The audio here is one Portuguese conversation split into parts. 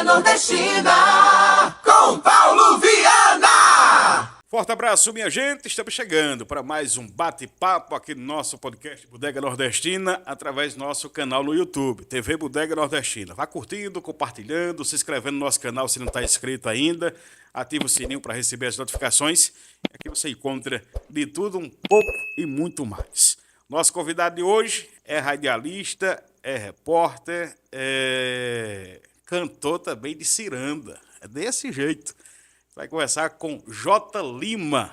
Bodega Nordestina, com Paulo Viana. Forte abraço, minha gente. Estamos chegando para mais um bate-papo aqui no nosso podcast Bodega Nordestina, através do nosso canal no YouTube, TV Bodega Nordestina. Vá curtindo, compartilhando, se inscrevendo no nosso canal se não está inscrito ainda. Ative o sininho para receber as notificações. Aqui você encontra de tudo, um pouco e muito mais. Nosso convidado de hoje é radialista, é repórter, é cantor também de ciranda. É desse jeito. Vai conversar com J. Lima.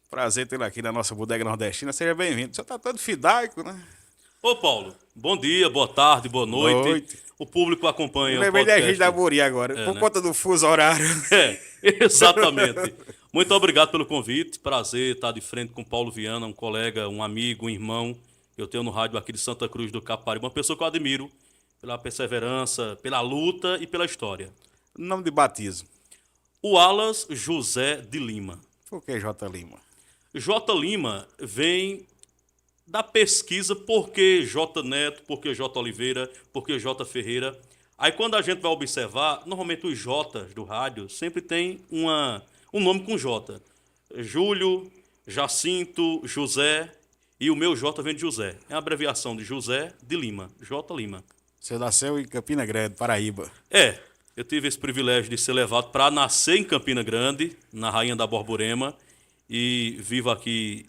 Prazer tê-lo aqui na nossa Bodega Nordestina. Seja bem-vindo. O senhor está todo fidaico, né? Ô, Paulo, bom dia, boa tarde, boa noite. Boa noite. O público acompanha o Lembrei da podcast. gente da Buri agora, por conta do fuso horário. Exatamente. Muito obrigado pelo convite. Prazer estar de frente com o Paulo Viana, um colega, um amigo, um irmão que eu tenho no rádio aqui de Santa Cruz do Caparibe. Uma pessoa que eu admiro pela perseverança, pela luta e pela história. Nome de batismo. O Alas José de Lima. Por que J. Lima? J. Lima vem da pesquisa por que J. Neto, por que J. Oliveira, por que J. Ferreira. Aí quando a gente vai observar, normalmente os J's do rádio sempre tem um nome com J. Júlio, Jacinto, José e o meu J vem de José. É a abreviação de José de Lima, J. Lima. Você nasceu em Campina Grande, Paraíba. Eu tive esse privilégio de ser levado para nascer em Campina Grande, na Rainha da Borborema, e vivo aqui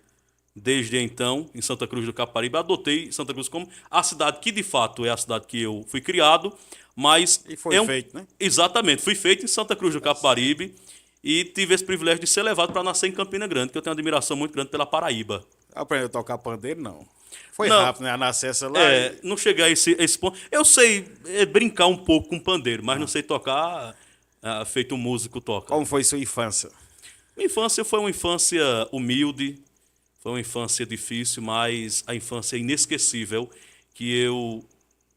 desde então, em Santa Cruz do Caparibe. Adotei Santa Cruz como a cidade que, de fato, é a cidade que eu fui criado, mas... E foi feito, né? Exatamente. Fui feito em Santa Cruz do Caparibe e tive esse privilégio de ser levado para nascer em Campina Grande, que eu tenho uma admiração muito grande pela Paraíba. Aprendeu a tocar pandeiro, não? Foi Não. rápido, né? A nascença lá. Não chegar a esse ponto. Eu sei brincar um pouco com pandeiro, mas não sei tocar feito um músico toca. Como foi sua infância? Minha infância foi uma infância humilde, foi uma infância difícil, mas a infância inesquecível, que eu,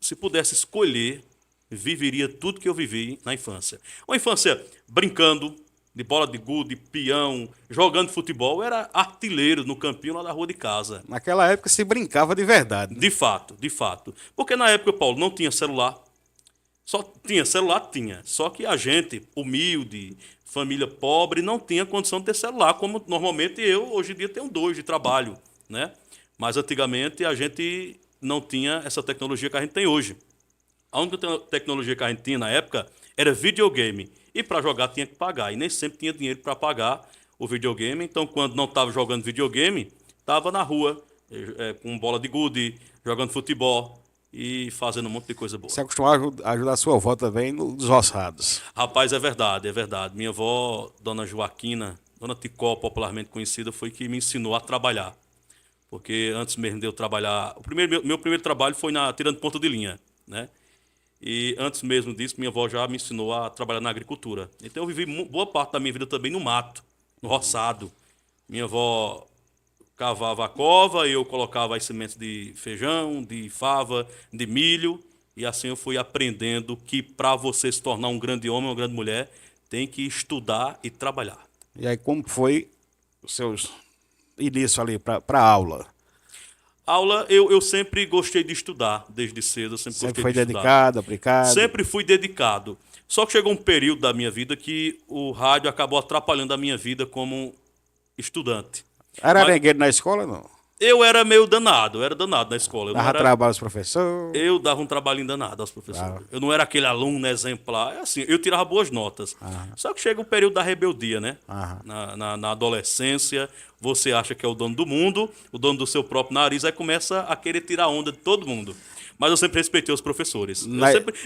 se pudesse escolher, viveria tudo que eu vivi na infância. Uma infância brincando, de bola de gude, peão, jogando futebol, eu era artilheiro no campinho lá da rua de casa. Naquela época se brincava de verdade, né? De fato, de fato. Porque na época, Paulo, não tinha celular. Só tinha celular, tinha. Só que a gente, humilde, família pobre, não tinha condição de ter celular, como normalmente eu, hoje em dia, tenho 2 de trabalho, né? Mas antigamente a gente não tinha essa tecnologia que a gente tem hoje. A única tecnologia que a gente tinha na época era videogame. E para jogar tinha que pagar. E nem sempre tinha dinheiro para pagar o videogame. Então, quando não estava jogando videogame, estava na rua, com bola de gude, jogando futebol e fazendo um monte de coisa boa. Você acostumava a ajudar a sua avó também nos roçados. Rapaz, é verdade, é verdade. Minha avó, Dona Joaquina, Dona Ticó, popularmente conhecida, foi que me ensinou a trabalhar. Porque antes mesmo de eu trabalhar... Meu primeiro trabalho foi tirando ponta de linha, né? E antes mesmo disso, minha avó já me ensinou a trabalhar na agricultura. Então eu vivi boa parte da minha vida também no mato, no roçado. Minha avó cavava a cova, eu colocava as sementes de feijão, de fava, de milho. E assim eu fui aprendendo que para você se tornar um grande homem, uma grande mulher, tem que estudar e trabalhar. E aí, como foi o seu início ali para a aula? Aula, eu sempre gostei de estudar, desde cedo. Eu sempre Sempre gostei foi de estudar. dedicado, aplicado? Sempre fui dedicado. Só que chegou um período da minha vida que o rádio acabou atrapalhando a minha vida como estudante. Era arengueiro na escola, não? Eu era meio danado, eu era danado na escola. Dava trabalho aos professores? Eu dava um trabalhinho danado aos professores. Eu não era aquele aluno exemplar. É assim, eu tirava boas notas. Só que chega o período da rebeldia, né? Na adolescência, você acha que é o dono do mundo, o dono do seu próprio nariz, aí começa a querer tirar onda de todo mundo. Mas eu sempre respeitei os professores.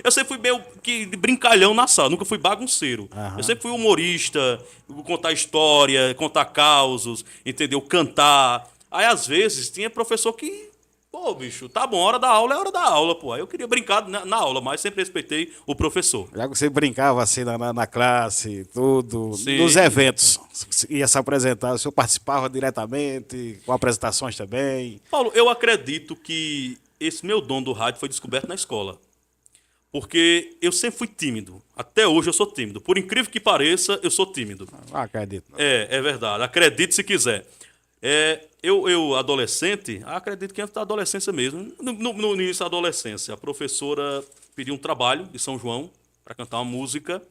Eu sempre fui meio que de brincalhão na sala, nunca fui bagunceiro. Eu sempre fui humorista, contar história, contar causos, entendeu? Cantar. Aí, às vezes, tinha professor que... Pô, bicho, tá bom, hora da aula é hora da aula, pô. Aí eu queria brincar na aula, mas sempre respeitei o professor. Já que você brincava assim na classe, tudo, Sim. nos eventos, ia se apresentar, o senhor participava diretamente, com apresentações também? Paulo, eu acredito que esse meu dom do rádio foi descoberto na escola. Porque eu sempre fui tímido. Até hoje eu sou tímido. Por incrível que pareça, eu sou tímido. Não acredito. Não. É verdade. Acredite se quiser. Eu, adolescente, acredito que antes da adolescência mesmo, no início da adolescência, a professora pediu um trabalho de São João para cantar uma música.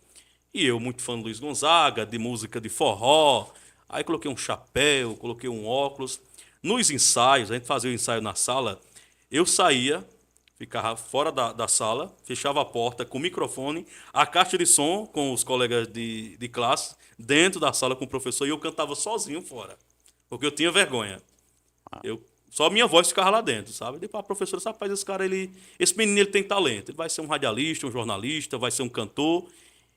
E eu, muito fã do Luiz Gonzaga, de música de forró. Aí coloquei um chapéu, coloquei um óculos. Nos ensaios, a gente fazia o ensaio na sala, eu saía, ficava fora da sala, fechava a porta com o microfone, a caixa de som com os colegas de classe, dentro da sala com o professor, e eu cantava sozinho fora, porque eu tinha vergonha. Só minha voz ficava lá dentro, sabe? Depois a professora, sabe, rapaz, esse menino ele tem talento, ele vai ser um radialista, um jornalista, vai ser um cantor.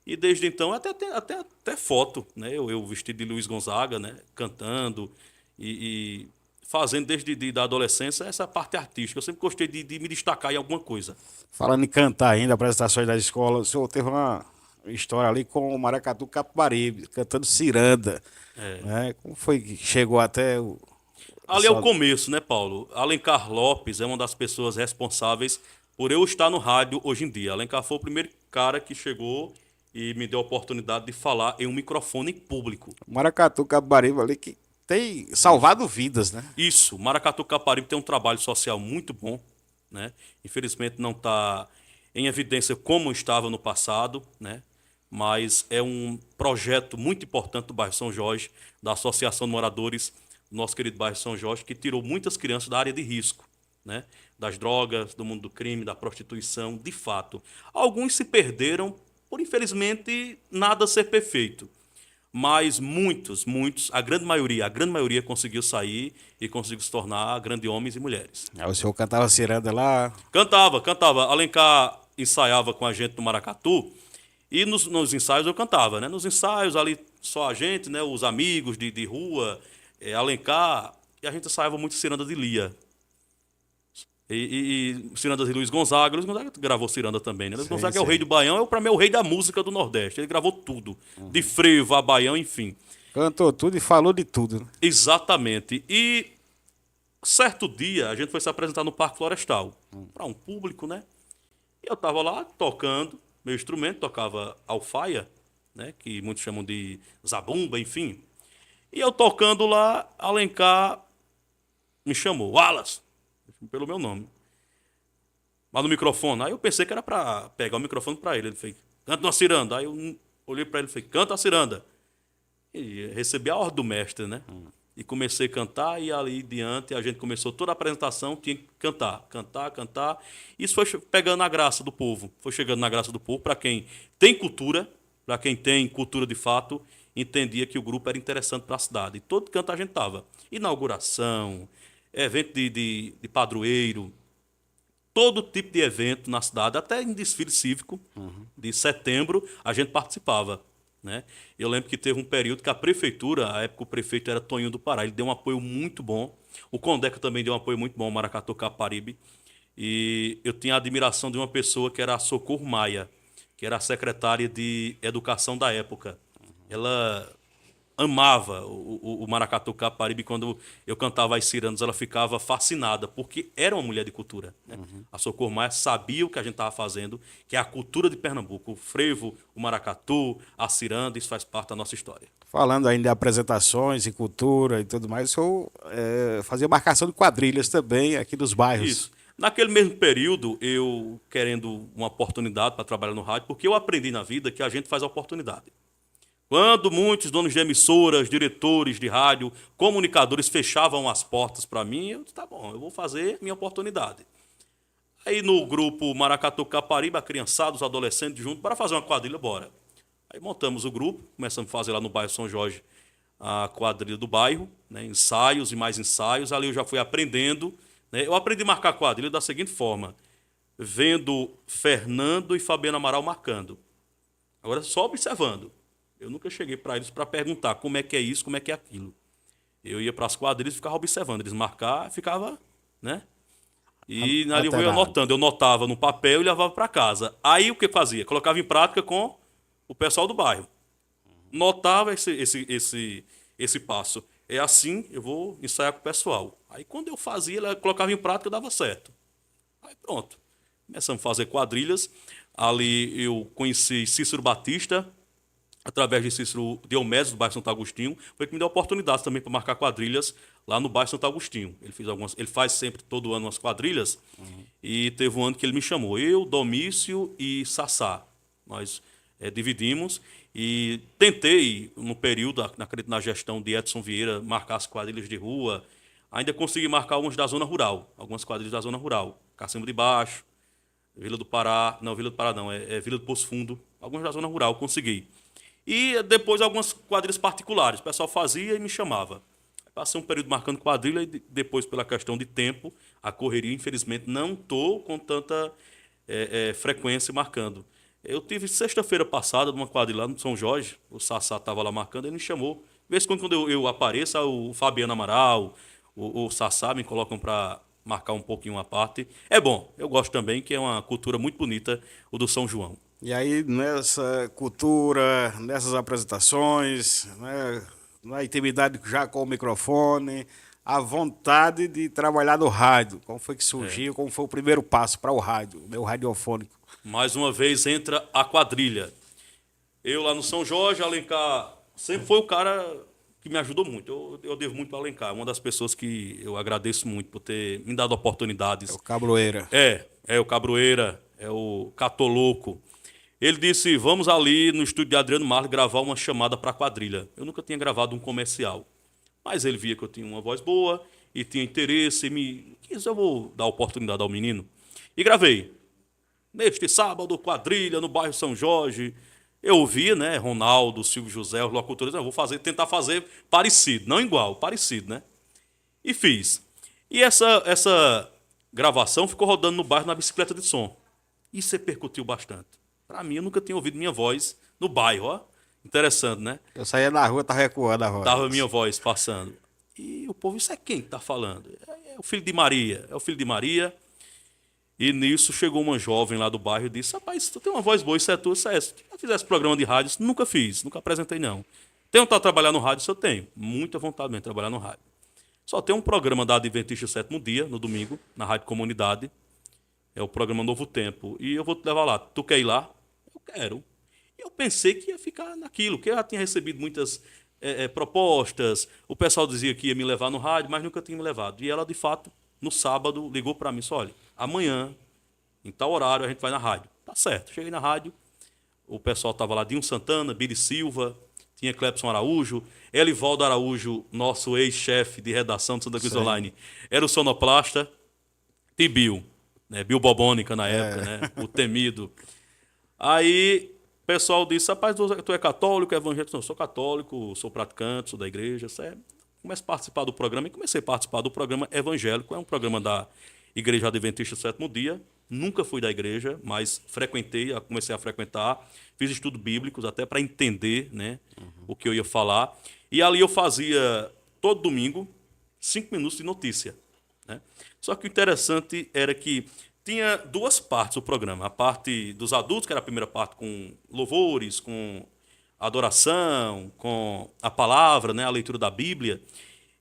E desde então, até foto, né? Eu vestido de Luiz Gonzaga, né? Cantando e fazendo desde da adolescência essa parte artística. Eu sempre gostei de me destacar em alguma coisa. Falando em cantar ainda, apresentações da escola, o senhor teve uma história ali com o Maracatu Capibaribe, cantando ciranda. Né? Como foi que chegou até o... Ali é o começo, né, Paulo? Alencar Lopes é uma das pessoas responsáveis por eu estar no rádio hoje em dia. Alencar foi o primeiro cara que chegou e me deu a oportunidade de falar em um microfone público. Maracatu Capibaribe ali que tem salvado vidas, né? Isso, Maracatu Capibaribe tem um trabalho social muito bom, né? Infelizmente não está em evidência como estava no passado, né? Mas é um projeto muito importante do bairro São Jorge, da Associação de Moradores do nosso querido bairro São Jorge, que tirou muitas crianças da área de risco, né? Das drogas, do mundo do crime, da prostituição, de fato. Alguns se perderam por, infelizmente, nada ser perfeito. Mas muitos, a grande maioria conseguiu sair e conseguiu se tornar grandes homens e mulheres. Aí o senhor cantava ciranda lá. Cantava. Alencar ensaiava com a gente no Maracatu e nos ensaios eu cantava, né? Nos ensaios ali só a gente, né? Os amigos de rua, Alencar, e a gente ensaiava muito ciranda de Lia. E cirandas de Luiz Gonzaga. Luiz Gonzaga gravou ciranda também, né? Luiz Gonzaga é o rei do Baião, para mim é o rei da música do Nordeste. Ele gravou tudo, de frevo a baião, enfim. Cantou tudo e falou de tudo. Né? Exatamente. E certo dia a gente foi se apresentar no Parque Florestal, para um público, né? E eu tava lá tocando meu instrumento, tocava alfaia, né? Que muitos chamam de zabumba, enfim. E eu tocando lá, Alencar me chamou, Wallace, pelo meu nome. Mas no microfone. Aí eu pensei que era para pegar o microfone para ele. Ele fez, canta uma ciranda. Aí eu olhei para ele e falei, canta a ciranda. E recebi a ordem do mestre, né? E comecei a cantar e ali diante a gente começou toda a apresentação, tinha que cantar. Isso foi pegando a graça do povo. Foi chegando na graça do povo para quem tem cultura, para quem tem cultura de fato, entendia que o grupo era interessante para a cidade. E todo canto a gente tava. Inauguração, evento de padroeiro, todo tipo de evento na cidade, até em desfile cívico de setembro, a gente participava. Né? Eu lembro que teve um período que a prefeitura, à época o prefeito era Toninho do Pará, ele deu um apoio muito bom. O Condeca também deu um apoio muito bom ao Maracatu Capibaribe. E eu tinha a admiração de uma pessoa que era a Socorro Maia, que era a secretária de Educação da época. Ela amava o Maracatu Capibaribe. Quando eu cantava as cirandas, ela ficava fascinada, porque era uma mulher de cultura. Né? A Socorro Maia sabia o que a gente estava fazendo, que é a cultura de Pernambuco. O frevo, o maracatu, a ciranda, isso faz parte da nossa história. Falando ainda de apresentações e cultura e tudo mais, o senhor fazia marcação de quadrilhas também aqui dos bairros. Isso. Naquele mesmo período, eu querendo uma oportunidade para trabalhar no rádio, porque eu aprendi na vida que a gente faz a oportunidade. Quando muitos donos de emissoras, diretores de rádio, comunicadores fechavam as portas para mim, eu disse, tá bom, eu vou fazer minha oportunidade. Aí no grupo Maracatu Capibaribe, a criançada, os adolescentes juntos, para fazer uma quadrilha, bora. Aí montamos o grupo, começamos a fazer lá no bairro São Jorge a quadrilha do bairro, né, ensaios e mais ensaios. Ali eu já fui aprendendo. Né, eu aprendi a marcar quadrilha da seguinte forma, vendo Fernando e Fabiano Amaral marcando. Agora só observando. Eu nunca cheguei para eles para perguntar como é que é isso, como é que é aquilo. Eu ia para as quadrilhas e ficava observando. Eles marcavam, ficava, né? E ali eu ia anotando. Eu notava no papel e levava para casa. Aí o que fazia? Colocava em prática com o pessoal do bairro. Notava esse passo. É assim, eu vou ensaiar com o pessoal. Aí quando eu fazia, colocava em prática, dava certo. Aí pronto. Começamos a fazer quadrilhas. Ali eu conheci Cícero Batista, através de Cícero Diomedes, do bairro Santo Agostinho, foi que me deu a oportunidade também para marcar quadrilhas lá no bairro Santo Agostinho. Ele faz sempre, todo ano, umas quadrilhas, e teve um ano que ele me chamou, eu, Domício e Sassá. Nós dividimos e tentei, no período, acredito na gestão de Edson Vieira, marcar as quadrilhas de rua. Ainda consegui marcar algumas da zona rural, algumas quadrilhas da zona rural. Cacimbo de Baixo, Vila do Pará, não, Vila do Pará não, é Vila do Poço Fundo, algumas da zona rural, consegui. E depois algumas quadrilhas particulares, o pessoal fazia e me chamava. Passei um período marcando quadrilha e depois, pela questão de tempo, a correria, infelizmente, não estou com tanta frequência marcando. Eu tive sexta-feira passada, numa quadrilha lá no São Jorge, o Sassá estava lá marcando, ele me chamou. De vez em quando eu apareço, o Fabiano Amaral, o Sassá me colocam para marcar um pouquinho a parte. É bom, eu gosto também, que é uma cultura muito bonita, o do São João. E aí, nessa cultura, nessas apresentações, né, na intimidade já com o microfone, a vontade de trabalhar no rádio. Como foi que surgiu? Como foi o primeiro passo para o rádio, o meu radiofônico? Mais uma vez entra a quadrilha. Eu lá no São Jorge, Alencar sempre foi o cara que me ajudou muito. Eu devo muito ao Alencar, uma das pessoas que eu agradeço muito por ter me dado oportunidades. É o Cabroeira. É o Cabroeira, é o Catoloco. Ele disse, vamos ali no estúdio de Adriano Marley gravar uma chamada para a quadrilha. Eu nunca tinha gravado um comercial, mas ele via que eu tinha uma voz boa e tinha interesse e me quis, eu vou dar oportunidade ao menino. E gravei. Neste sábado, quadrilha no bairro São Jorge. Eu ouvia, né, Ronaldo, Silvio José, os locutores, eu vou tentar fazer parecido, não igual, parecido, né? E fiz. E essa gravação ficou rodando no bairro na bicicleta de som. Isso repercutiu bastante. Para mim, eu nunca tinha ouvido minha voz no bairro, ó. Interessante, né? Eu saía na rua, tava recuando a voz. Tava minha voz passando. E o povo, isso é quem que tá falando? É o filho de Maria, é o filho de Maria. E nisso chegou uma jovem lá do bairro e disse, rapaz, tu tem uma voz boa, isso é tu, isso é essa. Já fizesse programa de rádio? Isso nunca fiz, nunca apresentei, não. Tenho vontade de trabalhar no rádio? Isso eu tenho. Muita vontade mesmo de trabalhar no rádio. Só tem um programa da Adventista Sétimo Dia, no domingo, na Rádio Comunidade. É o programa Novo Tempo. E eu vou te levar lá. Tu quer ir lá? Eu quero. E eu pensei que ia ficar naquilo, que eu já tinha recebido muitas propostas. O pessoal dizia que ia me levar no rádio, mas nunca tinha me levado. E ela, de fato, no sábado, ligou para mim e disse, olha, amanhã, em tal horário, a gente vai na rádio. Tá certo. Cheguei na rádio, o pessoal estava lá, Dinho Santana, Billy Silva, tinha Clepson Araújo, Elivaldo Araújo, nosso ex-chefe de redação do Santa Cruz Online, era o sonoplasta, e Bill, né, Bill Bobônica na época, né, o temido. Aí o pessoal disse, rapaz, tu é católico, é evangélico? Não, eu sou católico, sou praticante, sou da igreja, sério. Comecei a participar do programa e comecei a participar do programa evangélico, é um programa da Igreja Adventista Sétimo Dia. Nunca fui da igreja, mas comecei a frequentar, fiz estudos bíblicos até para entender, né, o que eu ia falar. E ali eu fazia, todo domingo, 5 minutos de notícia, né? Só que o interessante era que tinha duas partes o programa. A parte dos adultos, que era a primeira parte com louvores, com adoração, com a palavra, né, a leitura da Bíblia.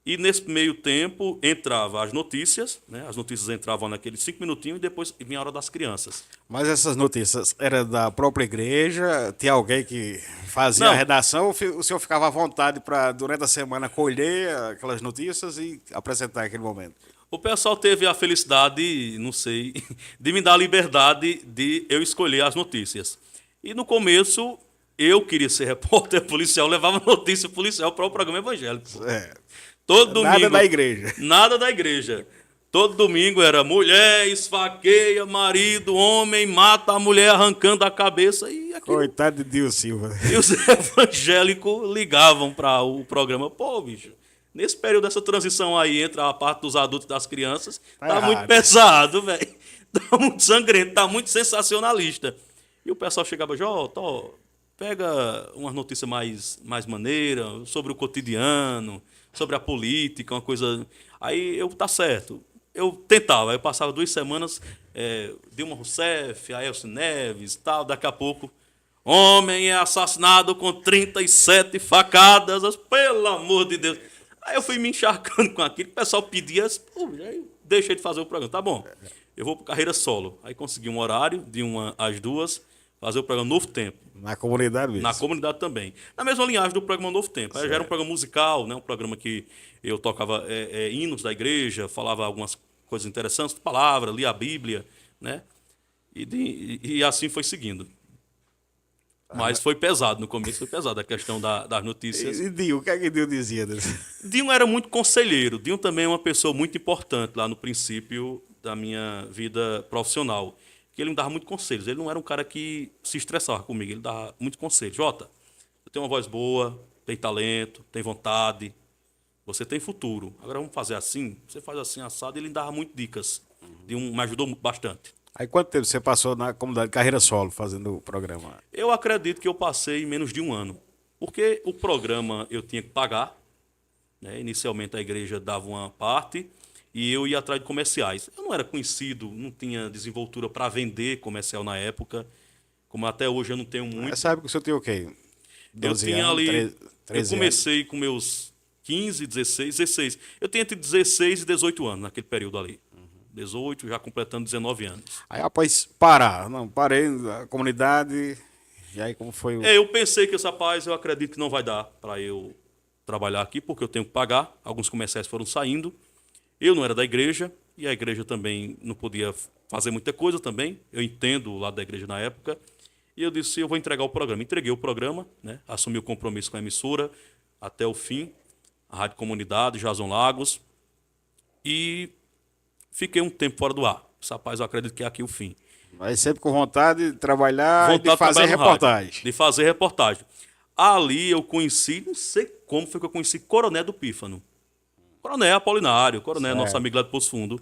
E nesse meio tempo entrava as notícias, né? As notícias entravam naqueles 5 minutinhos e depois vinha a hora das crianças. Mas essas notícias eram da própria igreja? Tinha alguém que fazia Não. a redação? Ou o senhor ficava à vontade para, durante a semana, colher aquelas notícias e apresentar naquele momento? O pessoal teve a felicidade, não sei, de me dar a liberdade de eu escolher as notícias. E no começo, eu queria ser repórter policial, levava notícia policial para o programa evangélico. É. Todo domingo. Nada da igreja. Nada da igreja. Todo domingo era mulher esfaqueia marido, homem mata a mulher arrancando a cabeça e aquilo. Coitado de Deus Silva. E os evangélicos ligavam para o programa. Pô, bicho, nesse período dessa transição aí entre a parte dos adultos e das crianças, tá muito pesado, velho. Tá muito sangrento, tá muito sensacionalista. E o pessoal chegava, Jota, pega uma notícia mais maneira, sobre o cotidiano, sobre a política, uma coisa... Aí eu, tá certo. Eu tentava, eu passava 2 semanas, Dilma Rousseff, Aécio Neves, tal, daqui a pouco, homem é assassinado com 37 facadas, pelo amor de Deus. Aí eu fui me encharcando com aquilo, o pessoal pedia, aí deixei de fazer o programa, tá bom, eu vou para carreira solo. Aí consegui um horário, de 1 às 2, fazer o programa Novo Tempo. Na comunidade mesmo? Na comunidade também. Na mesma linhagem do programa Novo Tempo. Aí já era um programa musical, né? Um programa que eu tocava hinos da igreja, falava algumas coisas interessantes, palavra, lia a Bíblia, né? E assim foi seguindo. Mas foi pesado, no começo foi pesado a questão das notícias. E Dinho, o que é que Dinho dizia? Dinho era muito conselheiro. Dinho também é uma pessoa muito importante lá no princípio da minha vida profissional. Que ele me dava muito conselhos. Ele não era um cara que se estressava comigo, ele dava muito conselhos. Jota, você tem uma voz boa, tem talento, tem vontade, você tem futuro. Agora vamos fazer assim, você faz assim, assado. Ele me dava muito dicas. Me ajudou bastante. Aí quanto tempo você passou na comunidade Carreira Solo fazendo o programa? Eu acredito que eu passei em menos de um ano. Porque o programa eu tinha que pagar, né? Inicialmente a igreja dava uma parte e eu ia atrás de comerciais. Eu não era conhecido, não tinha desenvoltura para vender comercial na época, como até hoje eu não tenho muito. Nessa época o senhor tinha o quê? Eu 12 tinha anos, ali, 13 eu comecei com meus 15, 16. Eu tinha entre 16 e 18 anos naquele período ali. 18, já completando 19 anos. Aí após parar, não, parei na comunidade, e aí como foi o... Eu pensei que esse rapaz, eu acredito que não vai dar para eu trabalhar aqui, porque eu tenho que pagar. Alguns comerciais foram saindo. Eu não era da igreja, e a igreja também não podia fazer muita coisa também. Eu entendo o lado da igreja na época. E eu disse, eu vou entregar o programa. Entreguei o programa, né? Assumi o compromisso com a emissora até o fim. A Rádio Comunidade, Jason Lagos. E fiquei um tempo fora do ar. Esse rapaz, eu acredito que é aqui o fim. Mas sempre com vontade de trabalhar e de Vontade fazer trabalhar no rádio, reportagem. de fazer reportagem. Ali eu conheci, não sei como foi que eu conheci Coroné do Pífano. Coroné Apolinário, Coroné, nosso amigo lá de Poço Fundo.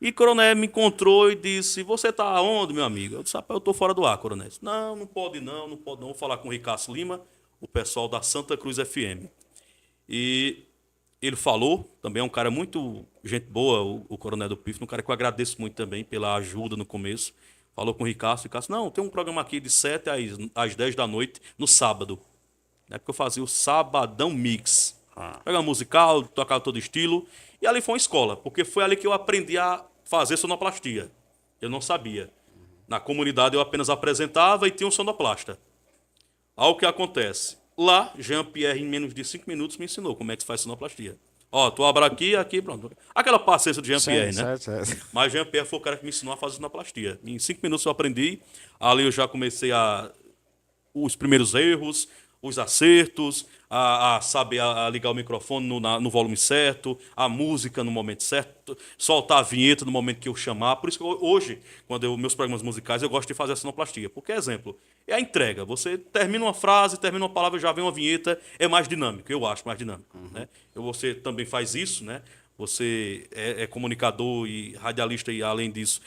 E Coroné me encontrou e disse, você tá onde, meu amigo? Eu disse, rapaz, eu tô fora do ar, Coroné. Disse, não pode não. Vou falar com o Ricardo Lima, o pessoal da Santa Cruz FM. E ele falou, também é um cara muito gente boa, o Coroné do Pífano, um cara que eu agradeço muito também pela ajuda no começo. Falou com o Ricardo, não, tem um programa aqui de 7 às 10 da noite, no sábado. Na época eu fazia o Sabadão Mix. Programa musical, tocava todo estilo. E ali foi uma escola, porque foi ali que eu aprendi a fazer sonoplastia. Eu não sabia. Na comunidade eu apenas apresentava e tinha um sonoplasta. Algo que acontece. Lá, Jean-Pierre, em menos de 5 minutos, me ensinou como é que se faz sonoplastia. Ó, tu abre aqui, pronto. Aquela paciência do Jean-Pierre, né? Certo. Mas Jean-Pierre foi o cara que me ensinou a fazer sonoplastia. Em 5 minutos eu aprendi. Ali eu já comecei os primeiros erros, os acertos, a saber ligar o microfone no volume certo, a música no momento certo, soltar a vinheta no momento que eu chamar. Por isso que hoje, meus programas musicais, eu gosto de fazer a sonoplastia. Porque, exemplo, é a entrega. Você termina uma frase, termina uma palavra, já vem uma vinheta, é mais dinâmico, eu acho mais dinâmico. Né? Você também faz isso, né? Você é comunicador e radialista e, além disso,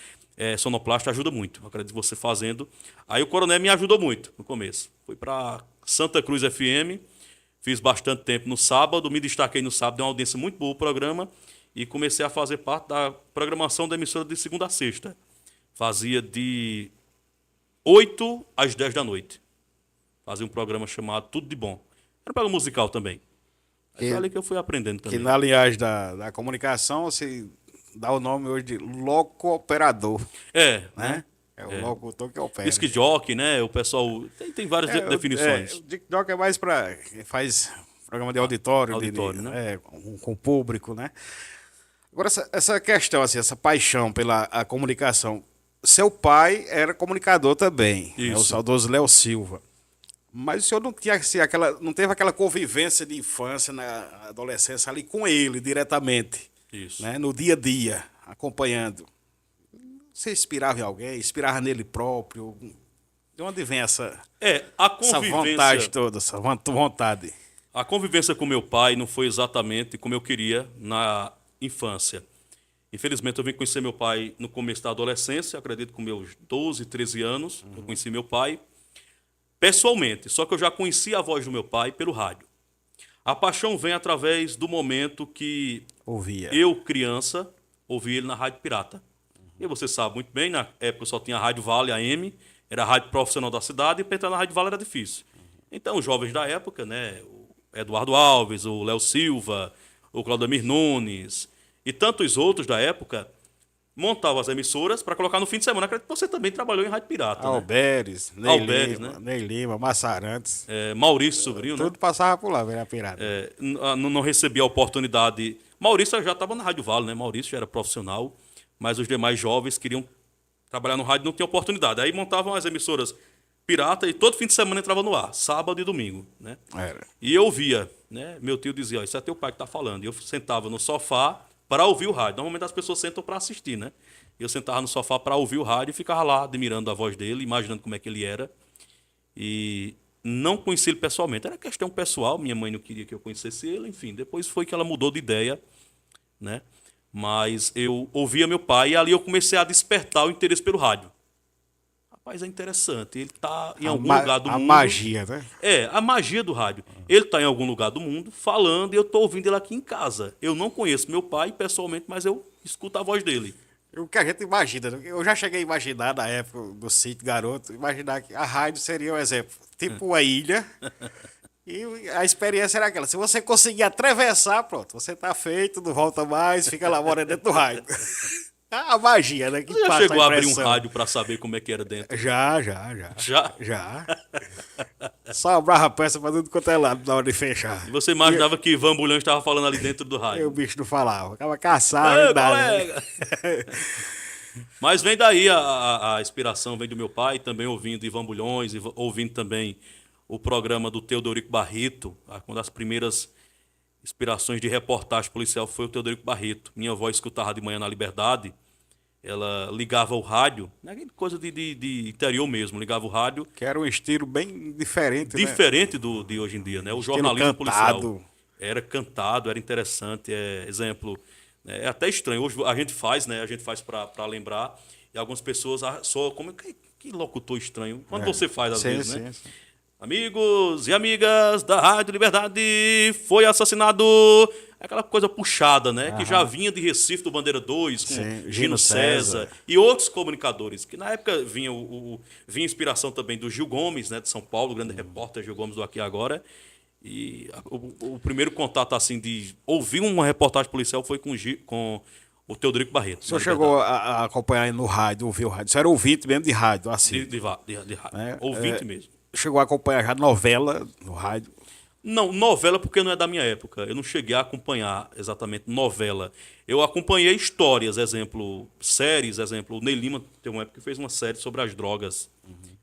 sonoplasta, ajuda muito. Eu acredito você fazendo. Aí o Coroné me ajudou muito no começo. Fui para Santa Cruz FM, fiz bastante tempo no sábado, me destaquei no sábado, deu uma audiência muito boa o programa e comecei a fazer parte da programação da emissora de segunda a sexta. Fazia de 8 às 10 da noite. Fazia um programa chamado Tudo de Bom. Era um programa musical também. Foi ali que eu fui aprendendo também. Que na linhagem da comunicação, você dá o nome hoje de loco-operador. Né? É o locutor que opera. Disc jockey, né? O pessoal tem várias definições. O disc jockey é mais para quem faz programa de auditório, né? Com o público, né? Agora, essa questão, assim, essa paixão pela comunicação. Seu pai era comunicador também, né? O saudoso Léo Silva. Mas o senhor não tinha assim, não teve aquela convivência de infância na adolescência ali com ele diretamente, né? No dia a dia, acompanhando. Você inspirava em alguém, inspirava nele próprio? De onde vem essa vontade toda, essa vontade? A convivência com meu pai não foi exatamente como eu queria na infância. Infelizmente, eu vim conhecer meu pai no começo da adolescência, acredito com meus 12, 13 anos, eu conheci meu pai pessoalmente, só que eu já conhecia a voz do meu pai pelo rádio. A paixão vem através do momento que eu, criança, ouvi ele na Rádio Pirata. E você sabe muito bem, na época só tinha a Rádio Vale AM, era a rádio profissional da cidade, e para entrar na Rádio Vale era difícil. Então, os jovens da época, né, o Eduardo Alves, o Léo Silva, o Claudemir Nunes e tantos outros da época, montavam as emissoras para colocar no fim de semana. Acredito que você também trabalhou em Rádio Pirata. Alberes, né? Alberes, Ney Lima, né? Ney Lima, Massarantes. Maurício Sobrinho, né? Tudo passava por lá, era Pirata. Não recebi a oportunidade. Maurício já estava na Rádio Vale, né? Maurício já era profissional, mas os demais jovens queriam trabalhar no rádio e não tinham oportunidade. Aí montavam as emissoras pirata, e todo fim de semana entrava no ar, sábado e domingo, né? Era. E eu via, né? Meu tio dizia, ó, isso é teu pai que tá falando. E eu sentava no sofá para ouvir o rádio. Normalmente as pessoas sentam para assistir, né? Eu sentava no sofá para ouvir o rádio e ficava lá admirando a voz dele, imaginando como é que ele era. E não conheci ele pessoalmente. Era questão pessoal, minha mãe não queria que eu conhecesse ele, enfim. Depois foi que ela mudou de ideia, né? Mas eu ouvia meu pai e ali eu comecei a despertar o interesse pelo rádio. Rapaz, é interessante. Ele está em algum lugar do a mundo. magia, né? A magia do rádio. Ele está em algum lugar do mundo falando e eu estou ouvindo ele aqui em casa. Eu não conheço meu pai pessoalmente, mas eu escuto a voz dele. O que a gente imagina, né? Eu já cheguei a imaginar na época do sítio Garoto, imaginar que a rádio seria um exemplo, tipo uma ilha, e a experiência era aquela, se você conseguir atravessar, pronto, você tá feito, não volta mais, fica lá morando dentro do rádio. A magia, né? Que Você já passa chegou a abrir um impressão. rádio para saber como é que era dentro? Já. Já? Já. Sobrava peça pra tudo quanto é lado na hora de fechar. E você imaginava que Ivan Bulhão estava falando ali dentro do E o rádio? bicho não falava, ficava caçado, Ei, não dá, né? colega! Mas vem daí a inspiração, vem do meu pai, também ouvindo Ivan Bulhões, ouvindo também o programa do Teodorico Barreto. Uma das primeiras inspirações de reportagem policial foi o Teodorico Barreto. Minha avó escutava de manhã na Liberdade, ela ligava o rádio, aquela coisa de interior mesmo, ligava o rádio, Que era um estilo bem diferente, né? diferente de hoje em dia, né? O Estilo jornalismo cantado. policial era cantado, era interessante, exemplo, né? É até estranho. Hoje a gente faz, né? A gente faz para lembrar e algumas pessoas só como que locutor estranho. Quando você faz às vezes, né? Sim. Amigos e amigas da Rádio Liberdade, foi assassinado. Aquela coisa puxada, né? Que já vinha de Recife do Bandeira 2, com Sim, Gino César e outros comunicadores. Que na época vinha, vinha inspiração também do Gil Gomes, né? De São Paulo, o grande repórter Gil Gomes do Aqui e Agora. E o primeiro contato, assim, de ouvir uma reportagem policial foi com o Teodorico Barreto. O senhor chegou a acompanhar no rádio, ouvir o rádio. Você era ouvinte mesmo de rádio, assim. De rádio. né? Ouvinte mesmo. Chegou a acompanhar já novela no rádio. Não, novela porque não é da minha época. Eu não cheguei a acompanhar exatamente novela. Eu acompanhei histórias, exemplo, séries, exemplo. O Ney Lima tem uma época que fez uma série sobre as drogas,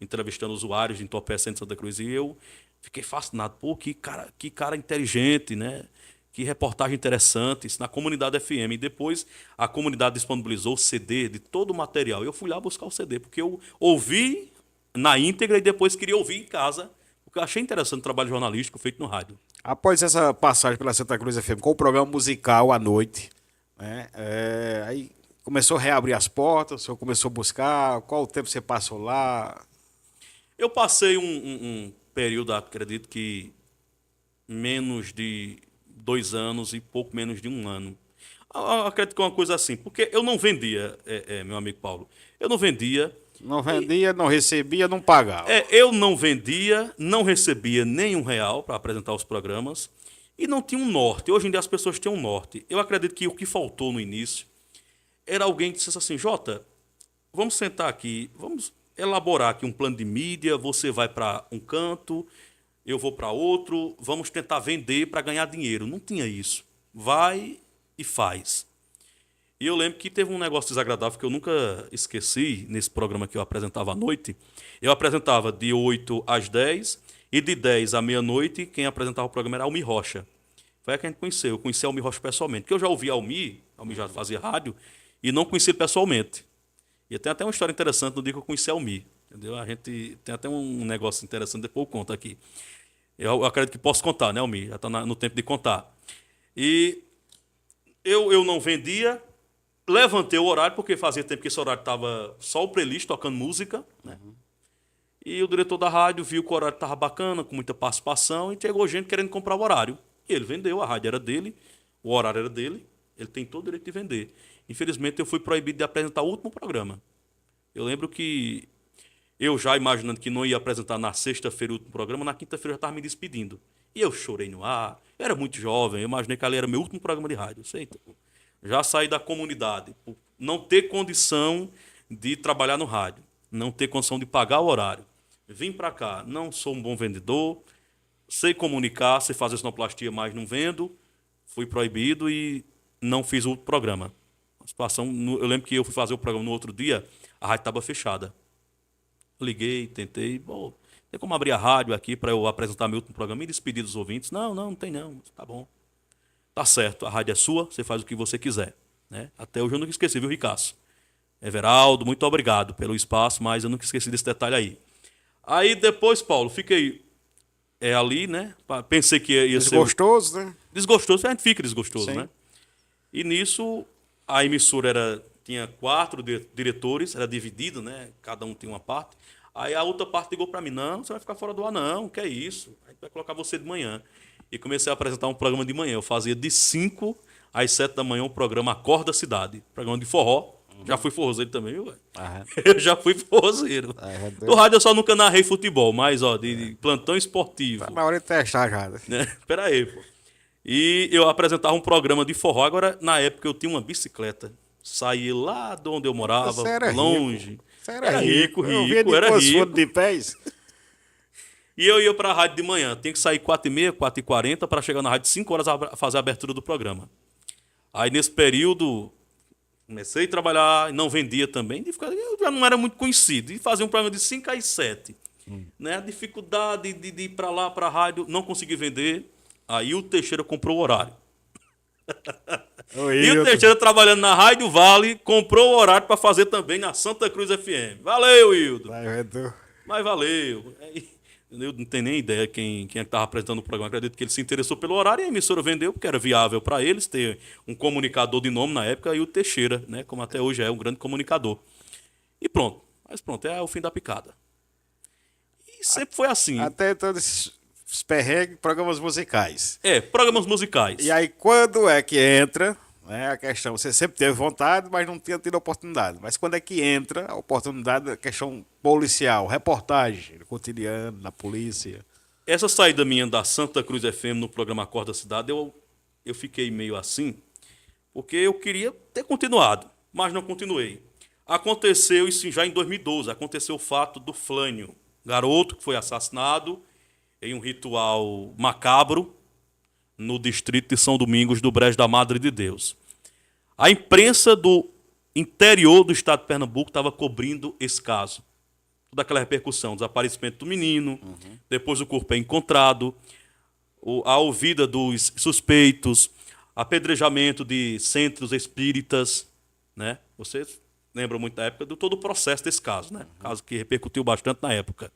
entrevistando usuários de entorpecentes de Santa Cruz. E eu fiquei fascinado. Pô, que cara inteligente, né? Que reportagem interessante. Isso na comunidade FM. E depois a comunidade disponibilizou o CD de todo o material. Eu fui lá buscar o CD, porque eu ouvi na íntegra e depois queria ouvir em casa. Eu achei interessante o trabalho jornalístico feito no rádio. Após essa passagem pela Santa Cruz FM com o programa musical à noite, né? Aí começou a reabrir as portas, o senhor começou a buscar, qual o tempo você passou lá? Eu passei um período, acredito que menos de 2 anos e pouco menos de 1 ano. Eu acredito que é uma coisa assim, porque eu não vendia, meu amigo Paulo, eu não vendia. Não vendia, não recebia, não pagava. Eu não vendia, não recebia nenhum real para apresentar os programas e não tinha um norte. Hoje em dia as pessoas têm um norte. Eu acredito que o que faltou no início era alguém que dissesse assim, Jota, vamos sentar aqui, vamos elaborar aqui um plano de mídia, você vai para um canto, eu vou para outro, vamos tentar vender para ganhar dinheiro. Não tinha isso. Vai e faz. E eu lembro que teve um negócio desagradável que eu nunca esqueci nesse programa que eu apresentava à noite. Eu apresentava de 8 às 10 e de 10 à meia-noite quem apresentava o programa era Almir Rocha. Foi aí que a gente conheceu. Eu conheci Almir Rocha pessoalmente. Porque eu já ouvia Almir já fazia rádio, e não conheci ele pessoalmente. E tem até uma história interessante no dia que eu conheci Almir. Entendeu? A gente tem até um negócio interessante, depois eu conto aqui. Eu acredito que posso contar, né, Almir? Já está no tempo de contar. E eu não vendia. Levantei o horário, porque fazia tempo que esse horário estava só o playlist tocando música, né? E o diretor da rádio viu que o horário estava bacana, com muita participação, e chegou gente querendo comprar o horário. E ele vendeu, a rádio era dele, o horário era dele, ele tem todo o direito de vender. Infelizmente, eu fui proibido de apresentar o último programa. Eu lembro que eu já imaginando que não ia apresentar na sexta-feira o último programa, na quinta-feira eu já estava me despedindo. E eu chorei no ar, eu era muito jovem, eu imaginei que ali era meu último programa de rádio, aceita? Já saí da comunidade, por não ter condição de trabalhar no rádio, não ter condição de pagar o horário. Vim para cá, não sou um bom vendedor, sei comunicar, sei fazer sonoplastia, mas não vendo. Fui proibido e não fiz o programa. A situação, eu lembro que eu fui fazer o programa no outro dia, a rádio estava fechada. Liguei, tentei. Bom, tem como abrir a rádio aqui para eu apresentar meu último programa e despedir dos ouvintes? Não tem não. Tá bom. Tá certo, a rádio é sua, você faz o que você quiser. Né? Até hoje eu nunca esqueci, viu, Ricaço? Everaldo, muito obrigado pelo espaço, mas eu nunca esqueci desse detalhe aí. Aí depois, Paulo, fiquei ali, né? Pensei que ia ser... Desgostoso, né? Desgostoso, a gente fica desgostoso, Sim. né? E nisso, a emissora tinha 4 diretores, era dividido, né? Cada um tem uma parte. Aí a outra parte ligou para mim, não, você vai ficar fora do ar, não, que é isso? A gente vai colocar você de manhã. E comecei a apresentar um programa de manhã. Eu fazia de 5 às 7 da manhã um programa Acorda Cidade, programa de forró. Já fui forrozeiro também, viu, velho? Eu já fui forrozeiro. No rádio eu só nunca narrei futebol, mas, ó, de plantão esportivo. Tá na hora de testar já. Né? Pera aí, pô. E eu apresentava um programa de forró. Agora, na época, eu tinha uma bicicleta. Saí lá de onde eu morava, Você era longe. rico. Você era rico. Eu via de era rico. de pés. E eu ia pra rádio de manhã. Tinha que sair 4h30, 4h40 para chegar na rádio 5 horas a fazer a abertura do programa. Aí, nesse período, comecei a trabalhar, não vendia também. Eu já não era muito conhecido. E fazia um programa de 5 às 7. Né? A dificuldade de ir pra lá, pra rádio, não consegui vender. Aí o Teixeira comprou o horário. E o Teixeira, trabalhando na Rádio Vale, comprou o horário para fazer também na Santa Cruz FM. Valeu, Hildo. Mas valeu. Eu não tenho nem ideia quem é que estava apresentando o programa. Acredito que ele se interessou pelo horário e a emissora vendeu, porque era viável para eles ter um comunicador de nome na época, e o Teixeira, né, como até hoje é um grande comunicador. E pronto. Mas pronto, é o fim da picada. E sempre foi assim. Até todos os perrengues, programas musicais. Programas musicais. E aí, quando é que entra, né, a questão? Você sempre teve vontade, mas não tinha tido oportunidade. Mas quando é que entra a oportunidade, a questão policial, reportagem, cotidiano, na polícia? Essa saída minha da Santa Cruz FM no programa Acorda Cidade, eu fiquei meio assim, porque eu queria ter continuado, mas não continuei. Aconteceu isso já em 2012, aconteceu o fato do Flânio, garoto que foi assassinado em um ritual macabro no distrito de São Domingos do Brejo da Madre de Deus. A imprensa do interior do estado de Pernambuco estava cobrindo esse caso. Toda aquela repercussão, desaparecimento do menino, depois o corpo é encontrado, a ouvida dos suspeitos, apedrejamento de centros espíritas, né? Vocês lembram muito da época de todo o processo desse caso, né? Caso que repercutiu bastante na época.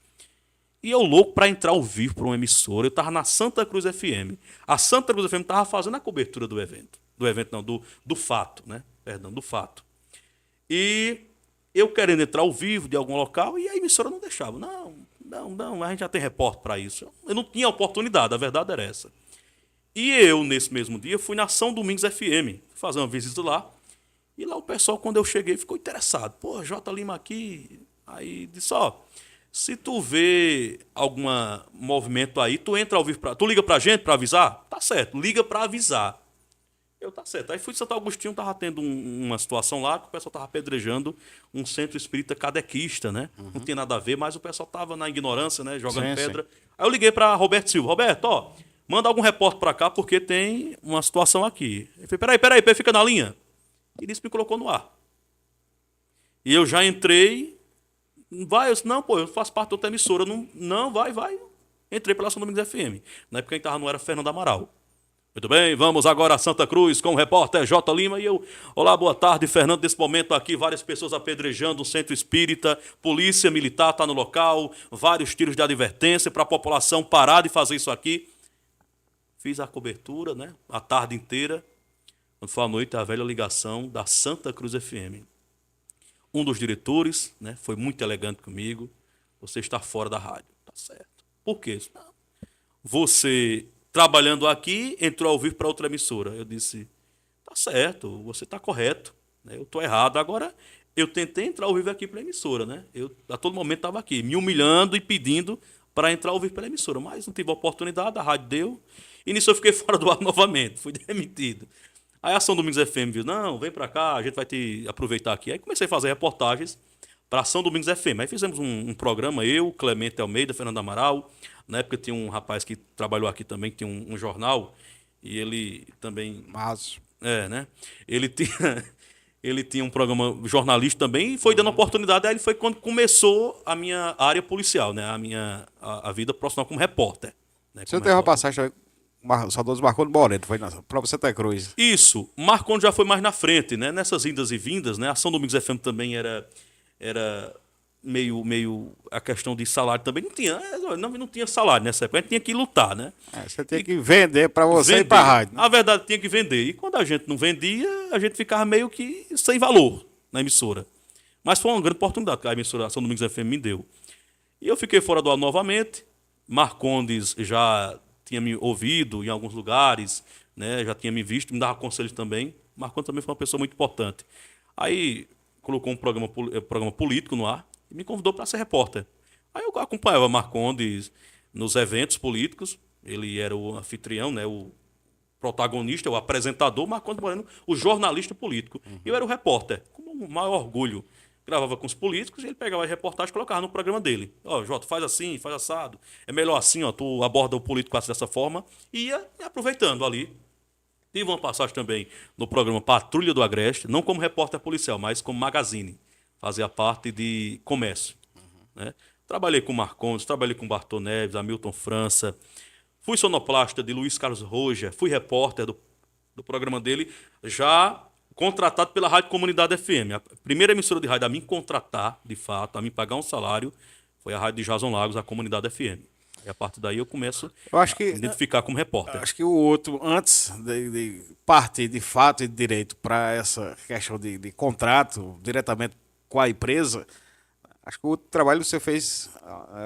E eu louco para entrar ao vivo para uma emissora. Eu estava na Santa Cruz FM. A Santa Cruz FM estava fazendo a cobertura do evento. Do fato, né? Perdão, do fato. E eu querendo entrar ao vivo de algum local e a emissora não deixava. Não, a gente já tem repórter para isso. Eu não tinha oportunidade, a verdade era essa. E eu, nesse mesmo dia, fui na São Domingos FM, fazer uma visita lá. E lá o pessoal, quando eu cheguei, ficou interessado. Pô, J. Lima aqui. Aí disse, ó... Se tu vê algum movimento aí, tu entra ao vivo, tu liga pra gente pra avisar? Tá certo, liga pra avisar. Tá certo. Aí fui de Santo Agostinho, tava tendo uma situação lá que o pessoal tava apedrejando um centro espírita catequista, né? Não tinha nada a ver, mas o pessoal tava na ignorância, né? Jogando pedra. Aí eu liguei pra Roberto Silva. Roberto, ó, manda algum repórter pra cá porque tem uma situação aqui. Ele falou, peraí, fica na linha. E disse, me colocou no ar. E eu já entrei... Vai, eu disse, não, pô, eu faço parte da outra emissora. Não, vai. Entrei pela São Domingos FM. Na época quem estava no era Fernando Amaral. Muito bem, vamos agora a Santa Cruz com o repórter J. Lima. E eu, olá, boa tarde, Fernando. Nesse momento aqui, várias pessoas apedrejando o centro espírita. Polícia militar está no local. Vários tiros de advertência para a população parar de fazer isso aqui. Fiz a cobertura, né? A tarde inteira. Quando foi à noite, a velha ligação da Santa Cruz FM. Um dos diretores, né, foi muito elegante comigo. Você está fora da rádio. Tá certo. Por quê? Não. Você, trabalhando aqui, entrou ao vivo para outra emissora. Eu disse, tá certo, você está correto. Né, eu estou errado. Agora, eu tentei entrar ao vivo aqui pela emissora. Né? Eu, a todo momento, estava aqui, me humilhando e pedindo para entrar ao vivo pela emissora. Mas não tive a oportunidade, a rádio deu. E nisso eu fiquei fora do ar novamente. Fui demitido. Aí a São Domingos FM viu, não, vem pra cá, a gente vai te aproveitar aqui. Aí comecei a fazer reportagens para São Domingos FM. Aí fizemos um programa, eu, Clemente Almeida, Fernando Amaral. Na época tinha um rapaz que trabalhou aqui também, que tinha um jornal, e ele também... Mas... né? Ele tinha... Ele tinha um programa jornalístico também e foi dando oportunidade. Aí ele foi quando começou a minha área policial, né? A vida profissional como repórter. Né? Você Como teve uma repórter. passagem também, saudoso Marconi Moreno, foi na própria Santa Cruz. Isso, Marconi já foi mais na frente, né? Nessas indas e vindas, né? A São Domingos FM também era meio a questão de salário também não tinha salário nessa época, a gente tinha que lutar, né? Você tem que vender para você Vender. ir para a rádio. Né? A verdade tinha que vender. E quando a gente não vendia, a gente ficava meio que sem valor na emissora. Mas foi uma grande oportunidade que a emissora São Domingos FM me deu. E eu fiquei fora do ar novamente. Marcondes já tinha me ouvido em alguns lugares, né? Já tinha me visto, me dava conselhos também. Marcondes também foi uma pessoa muito importante. Aí colocou um programa político no ar e me convidou para ser repórter. Aí eu acompanhava Marcondes nos eventos políticos. Ele era o anfitrião, né? O protagonista, o apresentador, Marcondes Moreno, o jornalista político. E eu era o repórter, com o maior orgulho. Gravava com os políticos e ele pegava a reportagem e colocava no programa dele. Ó, Jota, faz assim, faz assado. É melhor assim, ó, tu aborda o político assim dessa forma. E ia aproveitando ali. Tive uma passagem também no programa Patrulha do Agreste, não como repórter policial, mas como magazine. Fazia parte de comércio. Né? Trabalhei com Marcondes, trabalhei com Bartô Neves, Hamilton França. Fui sonoplasta de Luiz Carlos Roja, fui repórter do programa dele, já contratado pela Rádio Comunidade FM. A primeira emissora de rádio a me contratar, de fato, a me pagar um salário, foi a Rádio de Jason Lagos, a Comunidade FM. E a partir daí eu começo Eu acho que a me identificar como repórter. Acho que o outro, antes de partir de fato e de direito para essa questão de contrato diretamente com a empresa, acho que o outro trabalho que você fez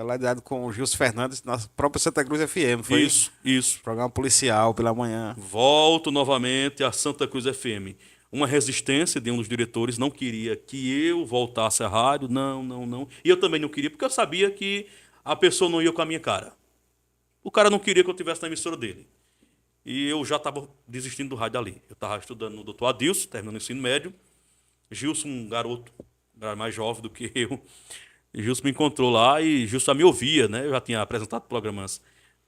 lá dado com o Gilson Fernandes na própria Santa Cruz FM. Foi Isso. programa policial pela manhã. Volto novamente a Santa Cruz FM. Uma resistência de um dos diretores não queria que eu voltasse à rádio. Não. E eu também não queria, porque eu sabia que a pessoa não ia com a minha cara. O cara não queria que eu estivesse na emissora dele. E eu já estava desistindo do rádio ali. Eu estava estudando no Dr. Adilson, terminando o ensino médio. Gilson, um garoto mais jovem do que eu. E Gilson me encontrou lá e Gilson já me ouvia, né? Eu já tinha apresentado programas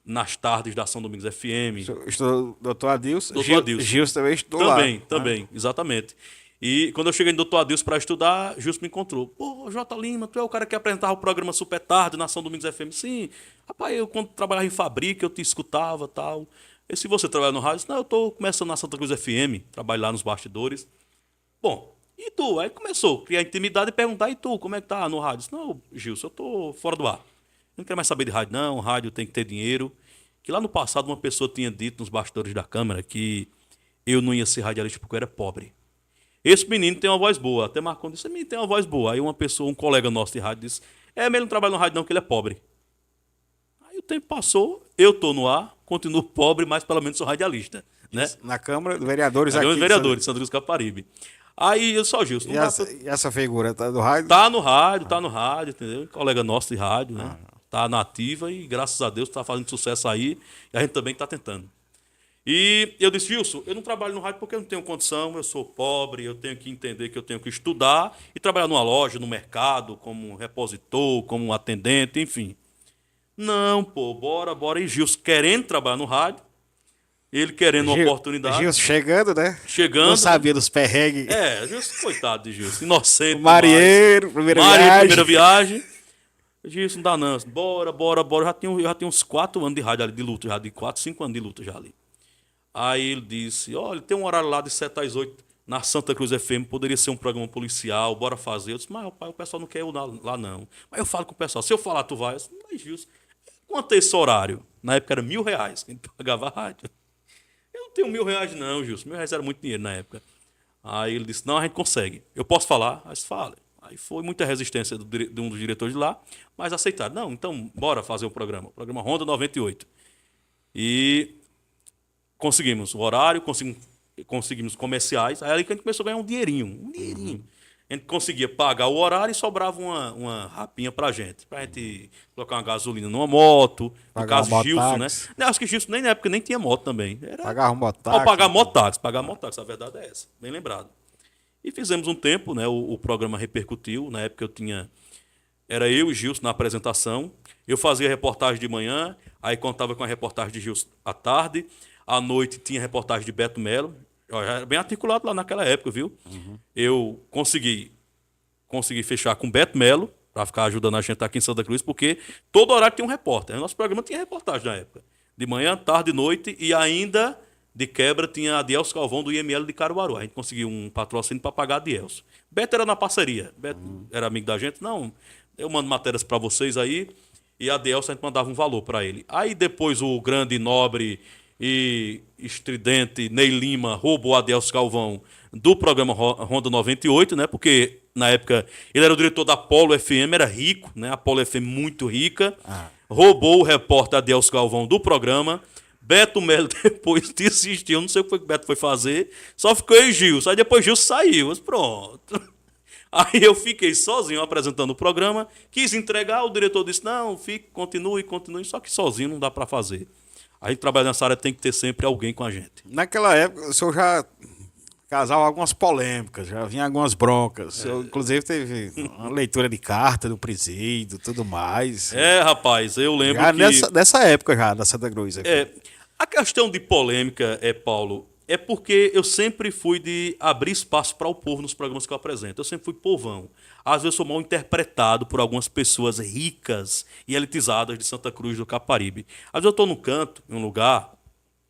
nas tardes da São Domingos FM. Estudou Dr. Adilson. Dr. Adilson. Gilson também estudou lá. Também, exatamente. E quando eu cheguei no Dr. Adilson para estudar, Gilson me encontrou. Pô, Jota Lima, tu é o cara que apresentava o programa Super Tarde na São Domingos FM? Sim. Rapaz, eu quando trabalhava em fábrica, eu te escutava e tal. E se você trabalha no rádio? Não, eu tô começando na Santa Cruz FM, trabalho lá nos bastidores. Bom, e tu? Aí começou a criar intimidade e perguntar, e tu, como é que tá no rádio? Disse, não, Gilson, eu tô fora do ar. Não quero mais saber de rádio, não. Rádio tem que ter dinheiro. Que lá no passado uma pessoa tinha dito nos bastidores da Câmara que eu não ia ser radialista porque eu era pobre. Esse menino tem uma voz boa. Até Marcon disse, esse menino tem uma voz boa. Aí uma pessoa, um colega nosso de rádio disse, mas ele não trabalha no rádio não, que ele é pobre. Aí o tempo passou, eu tô no ar, continuo pobre, mas pelo menos sou radialista. Né? Na Câmara de Vereadores Na aqui. Câmara de Vereadores, de Santa Cruz Caparibe. Aí eu só, Gilson. E essa figura tá do rádio? Tá no rádio, entendeu? Colega nosso de rádio, né? Tá na ativa e graças a Deus tá fazendo sucesso aí. E a gente também tá tentando. E eu disse, Gilson, eu não trabalho no rádio porque eu não tenho condição, eu sou pobre, eu tenho que entender que eu tenho que estudar e trabalhar numa loja, no mercado, como repositor, como atendente, enfim. Não, pô, bora. E Gilson querendo trabalhar no rádio, ele querendo uma oportunidade. Gilson chegando, né? Chegando. Não sabia dos perrengues. Gilson, coitado de Gilson, inocente. Marinheiro, primeira viagem. Gilson, não dá não. Bora. Eu já tinha uns 4 anos de rádio ali, de luta, já de 4, 5 anos de luta já ali. Aí ele disse, olha, tem um horário lá de 7 às 8 na Santa Cruz FM, poderia ser um programa policial, bora fazer. Eu disse, mas pai, o pessoal não quer eu lá não. Mas eu falo com o pessoal, se eu falar, tu vai? Eu disse, mas Gilson, quanto é esse horário? Na época era R$1.000 que a gente pagava a rádio. Eu não tenho R$1.000 não, Gilson, R$1.000 era muito dinheiro na época. Aí ele disse, não, a gente consegue. Eu posso falar? Aí disse, fala. Aí foi muita resistência de um dos diretores de lá, mas aceitaram. Não, então bora fazer o programa Ronda 98. E conseguimos o horário, conseguimos comerciais, aí que a gente começou a ganhar um dinheirinho. A gente conseguia pagar o horário e sobrava uma rapinha pra gente colocar uma gasolina numa moto, no caso Gilson, né? Acho que Gilson nem na época nem tinha moto também. Pagar um mototáxi. Pagar mototáxi, a verdade é essa, bem lembrado. E fizemos um tempo, né? O programa repercutiu, na época era eu e Gilson na apresentação, eu fazia reportagem de manhã, aí contava com a reportagem de Gilson à tarde, à noite tinha reportagem de Beto Melo, Ó, já era bem articulado lá naquela época, viu? Eu consegui fechar com o Beto Melo, para ficar ajudando a gente aqui em Santa Cruz, porque todo horário tinha um repórter. Nosso programa tinha reportagem na época. De manhã, tarde, noite e ainda de quebra tinha a Adielso Galvão do IML de Caruaru. A gente conseguiu um patrocínio para pagar a Adielso. Beto era na parceria. Beto era amigo da gente. Não, eu mando matérias para vocês aí. E a Adielso a gente mandava um valor para ele. Aí depois o grande, nobre e estridente Ney Lima roubou a Adielso Galvão do programa Ronda 98, né? Porque na época ele era o diretor da Apolo FM, era rico, né? A Apolo FM muito rica. Roubou o repórter Adielso Galvão do programa. Beto Melo depois desistiu, não sei o que foi que o Beto foi fazer, só ficou aí Gilson. Aí depois Gilson saiu, mas pronto. Aí eu fiquei sozinho apresentando o programa, quis entregar, o diretor disse, não, fique, continue, só que sozinho não dá para fazer. A gente trabalha nessa área, tem que ter sempre alguém com a gente. Naquela época, o senhor já causava algumas polêmicas, já vinha algumas broncas. O senhor, inclusive, teve uma leitura de carta do presídio, tudo mais. Rapaz, eu lembro Já que... nessa época já, da Santa Cruz. Aqui. A questão de polêmica, Paulo, é porque eu sempre fui de abrir espaço para o povo nos programas que eu apresento. Eu sempre fui povão. Às vezes eu sou mal interpretado por algumas pessoas ricas e elitizadas de Santa Cruz do Caparibe. Às vezes eu estou num canto, em um lugar,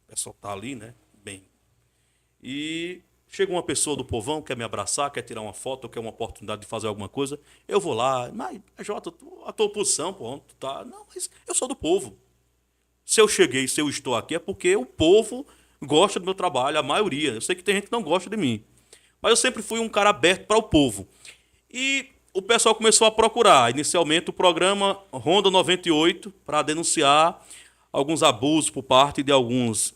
o pessoal está ali, né? Bem. E chega uma pessoa do povão, quer me abraçar, quer tirar uma foto, quer uma oportunidade de fazer alguma coisa. Eu vou lá, mas, Jota, a tua posição, pô, tu tá... Não, mas eu sou do povo. Se eu cheguei, se eu estou aqui, é porque o povo gosta do meu trabalho, a maioria. Eu sei que tem gente que não gosta de mim. Mas eu sempre fui um cara aberto para o povo. E o pessoal começou a procurar, inicialmente, o programa Ronda 98 para denunciar alguns abusos por parte de alguns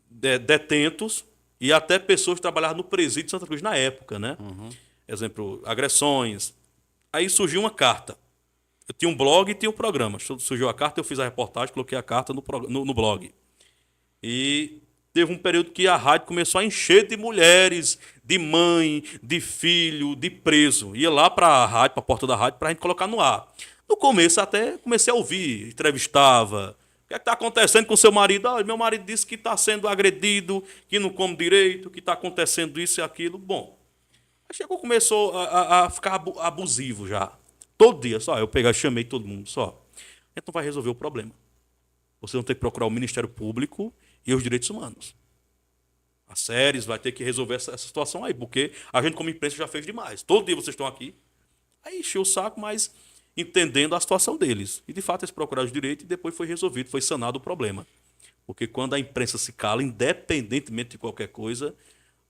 detentos e até pessoas que trabalhavam no presídio de Santa Cruz na época, né? Exemplo, agressões. Aí surgiu uma carta. Eu tinha um blog e tinha um programa. Surgiu a carta, eu fiz a reportagem, coloquei a carta no blog. E teve um período que a rádio começou a encher de mulheres, de mãe, de filho, de preso. Ia lá para a rádio, para a porta da rádio, para a gente colocar no ar. No começo até comecei a ouvir, entrevistava. O que é que está acontecendo com seu marido? Meu marido disse que está sendo agredido, que não come direito, que está acontecendo isso e aquilo. Bom, aí começou a ficar abusivo já. Todo dia, só. Eu chamei todo mundo, só. A gente não vai resolver o problema. Vocês vão ter que procurar o Ministério Público e os direitos humanos. A Séries vai ter que resolver essa situação aí, porque a gente, como imprensa, já fez demais. Todo dia vocês estão aqui. Aí encheu o saco, mas entendendo a situação deles. E, de fato, eles procuraram os direitos e depois foi resolvido, foi sanado o problema. Porque quando a imprensa se cala, independentemente de qualquer coisa,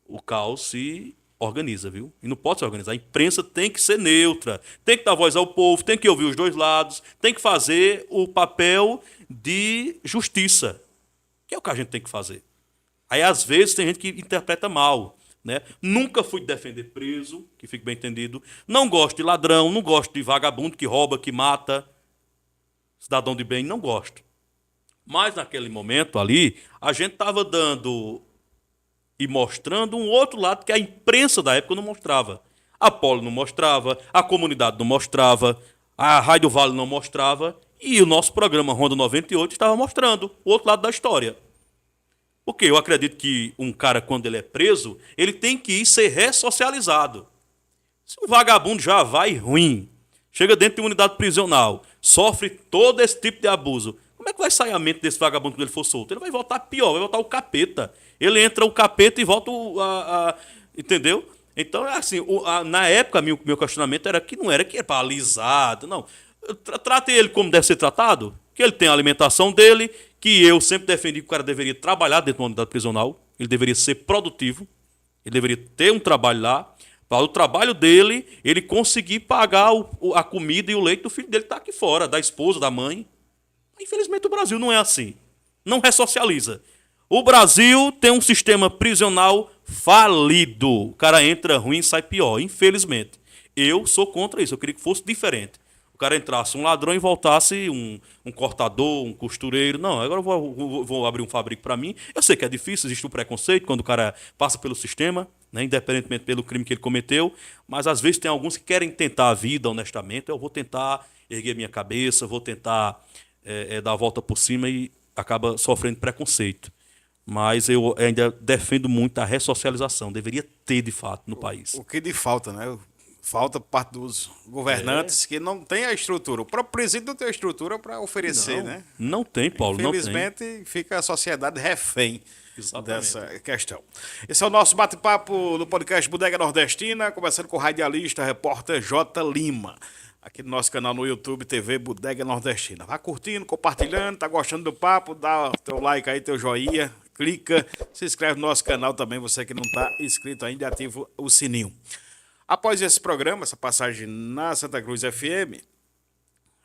o caos se organiza, viu? E não pode se organizar. A imprensa tem que ser neutra, tem que dar voz ao povo, tem que ouvir os dois lados, tem que fazer o papel de justiça, que é o que a gente tem que fazer. Aí, às vezes, tem gente que interpreta mal, né? Nunca fui defender preso, que fique bem entendido. Não gosto de ladrão, não gosto de vagabundo que rouba, que mata. Cidadão de bem, não gosto. Mas, naquele momento ali, a gente estava dando e mostrando um outro lado que a imprensa da época não mostrava. A Apolo não mostrava, a comunidade não mostrava, a Rádio Vale não mostrava, e o nosso programa Ronda 98 estava mostrando o outro lado da história. Porque eu acredito que um cara, quando ele é preso, ele tem que ir ser ressocializado. Se um vagabundo já vai ruim, chega dentro de uma unidade prisional, sofre todo esse tipo de abuso, como é que vai sair a mente desse vagabundo quando ele for solto? Ele vai voltar pior, vai voltar o capeta. Ele entra o capeta e volta entendeu? Então, assim, na época, meu questionamento era que não era que era para alisado, não. Trate ele como deve ser tratado, que ele tem a alimentação dele, que eu sempre defendi que o cara deveria trabalhar dentro de uma unidade prisional, ele deveria ser produtivo, ele deveria ter um trabalho lá, para o trabalho dele, ele conseguir pagar a comida e o leite do filho dele que está aqui fora, da esposa, da mãe. Infelizmente o Brasil não é assim. Não ressocializa. O Brasil tem um sistema prisional falido. O cara entra ruim e sai pior, infelizmente. Eu sou contra isso, eu queria que fosse diferente. O cara entrasse um ladrão e voltasse um cortador, um costureiro. Não, agora eu vou abrir um fabrico para mim. Eu sei que é difícil, existe o preconceito quando o cara passa pelo sistema, né, independentemente pelo crime que ele cometeu, mas às vezes tem alguns que querem tentar a vida honestamente. Eu vou tentar erguer minha cabeça, vou tentar dar a volta por cima e acaba sofrendo preconceito. Mas eu ainda defendo muito a ressocialização. Deveria ter, de fato, no país. O que de falta, né? Falta por parte dos governantes que não tem a estrutura. O próprio presídio não tem a estrutura para oferecer, né? Não tem, Paulo, não tem. Infelizmente, fica a sociedade refém Exatamente. dessa questão. Esse é o nosso bate-papo do podcast Bodega Nordestina, começando com o radialista, repórter J. Lima, aqui no nosso canal no YouTube, TV Bodega Nordestina. Vá curtindo, compartilhando, tá gostando do papo, dá teu like aí, teu joinha, clica, se inscreve no nosso canal também, você que não está inscrito ainda, ativa o sininho. Após esse programa, essa passagem na Santa Cruz FM,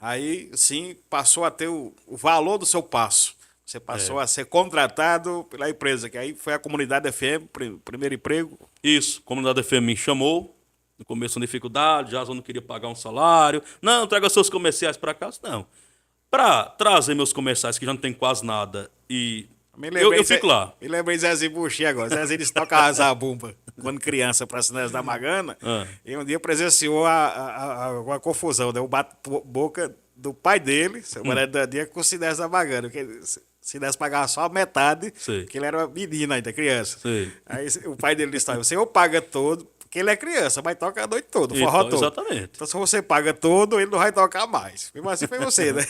aí sim passou a ter o valor do seu passo. Você passou a ser contratado pela empresa, que aí foi a Comunidade FM, primeiro emprego. Isso, a Comunidade FM me chamou, no começo com dificuldade, Jason não queria pagar um salário. Não, traga seus comerciais para cá. Não. Para trazer meus comerciais, que já não tem quase nada, e eu fico lá. Me lembrei de Zezinho Buxi agora. Zezinho disse que tocava zabumba quando criança para Sinés da Magana. E um dia presenciou uma confusão, né? O bate-boca do pai dele, seu Mané Dandinha, com o Sinés da Magana. Sinés pagava só a metade, porque ele era uma menina ainda, criança. Sei. Aí o pai dele disse: o senhor paga todo, porque ele é criança, mas toca a noite toda, o forró todo. Exatamente. Então, se você paga todo, ele não vai tocar mais. Mesmo assim foi você, né?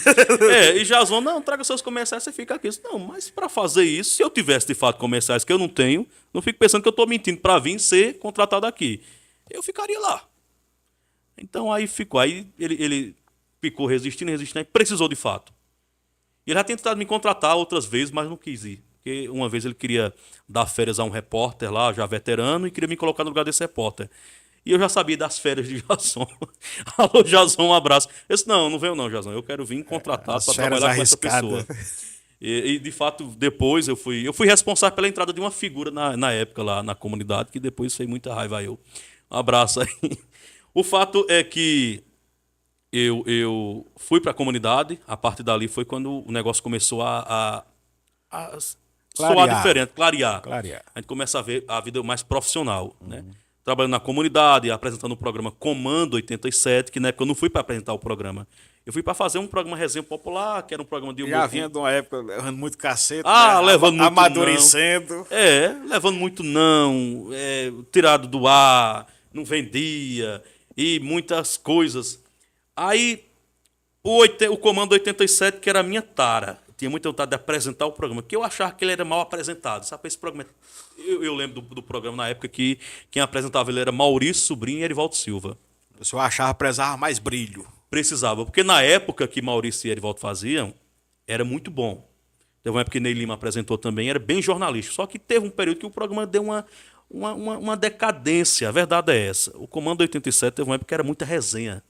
E Jason, não, traga seus comerciais, você fica aqui. Não, mas para fazer isso, se eu tivesse de fato comerciais que eu não tenho, não fico pensando que eu estou mentindo para vir ser contratado aqui. Eu ficaria lá. Então aí ficou. Aí ele ficou resistindo, aí precisou de fato. E ele já tinha tentado me contratar outras vezes, mas não quis ir. Porque uma vez ele queria dar férias a um repórter lá, já veterano, e queria me colocar no lugar desse repórter. E eu já sabia das férias de Jason. Alô, Jason, um abraço. Eu disse, não venho não, Jason. Eu quero vir contratado para trabalhar com essa pessoa. E, de fato, depois eu fui responsável pela entrada de uma figura na época lá na comunidade, que depois fez muita raiva a eu. Um abraço aí. O fato é que eu fui para a comunidade, a partir dali foi quando o negócio começou a soar diferente, clarear. A gente começa a ver a vida mais profissional, né? Trabalhando na comunidade, apresentando o programa Comando 87, que na época eu não fui para apresentar o programa. Eu fui para fazer um programa Resenha Popular, que era um programa de humor. Já vinha de uma época levando muito cacete, levando muito amadurecendo. Levando muito não, tirado do ar, não vendia, e muitas coisas. Aí, o Comando 87, que era a minha tara, tinha muita vontade de apresentar o programa, porque eu achava que ele era mal apresentado. Sabe, esse programa... Eu lembro do programa na época que quem apresentava ele era Maurício Sobrinho e Erivaldo Silva. O senhor achava que precisava mais brilho? Precisava, porque na época que Maurício e Erivaldo faziam, era muito bom. Teve uma época que Ney Lima apresentou também, era bem jornalístico. Só que teve um período que o programa deu uma decadência, a verdade é essa. O Comando 87 teve uma época que era muita resenha.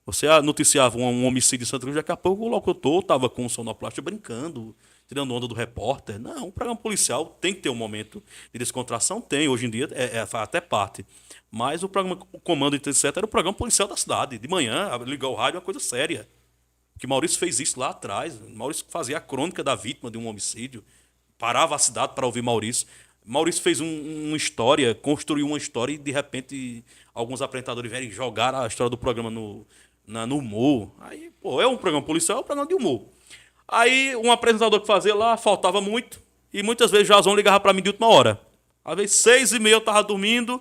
Você noticiava um homicídio em Santa Cruz, daqui a pouco o locutor estava com o sonoplasta brincando, tirando onda do repórter. Não, um programa policial tem que ter um momento de descontração, tem. Hoje em dia faz até parte. Mas o Comando 87 era o programa policial da cidade. De manhã, ligar o rádio é uma coisa séria. Que Maurício fez isso lá atrás. Maurício fazia a crônica da vítima de um homicídio. Parava a cidade para ouvir Maurício. Maurício fez uma história, construiu uma história e, de repente, alguns apresentadores vieram jogar a história do programa no humor. Aí, é um programa policial, é um programa de humor. Aí, um apresentador que fazia lá, faltava muito, e muitas vezes Jason ligava para mim de última hora. Às vezes, 6h30 eu estava dormindo,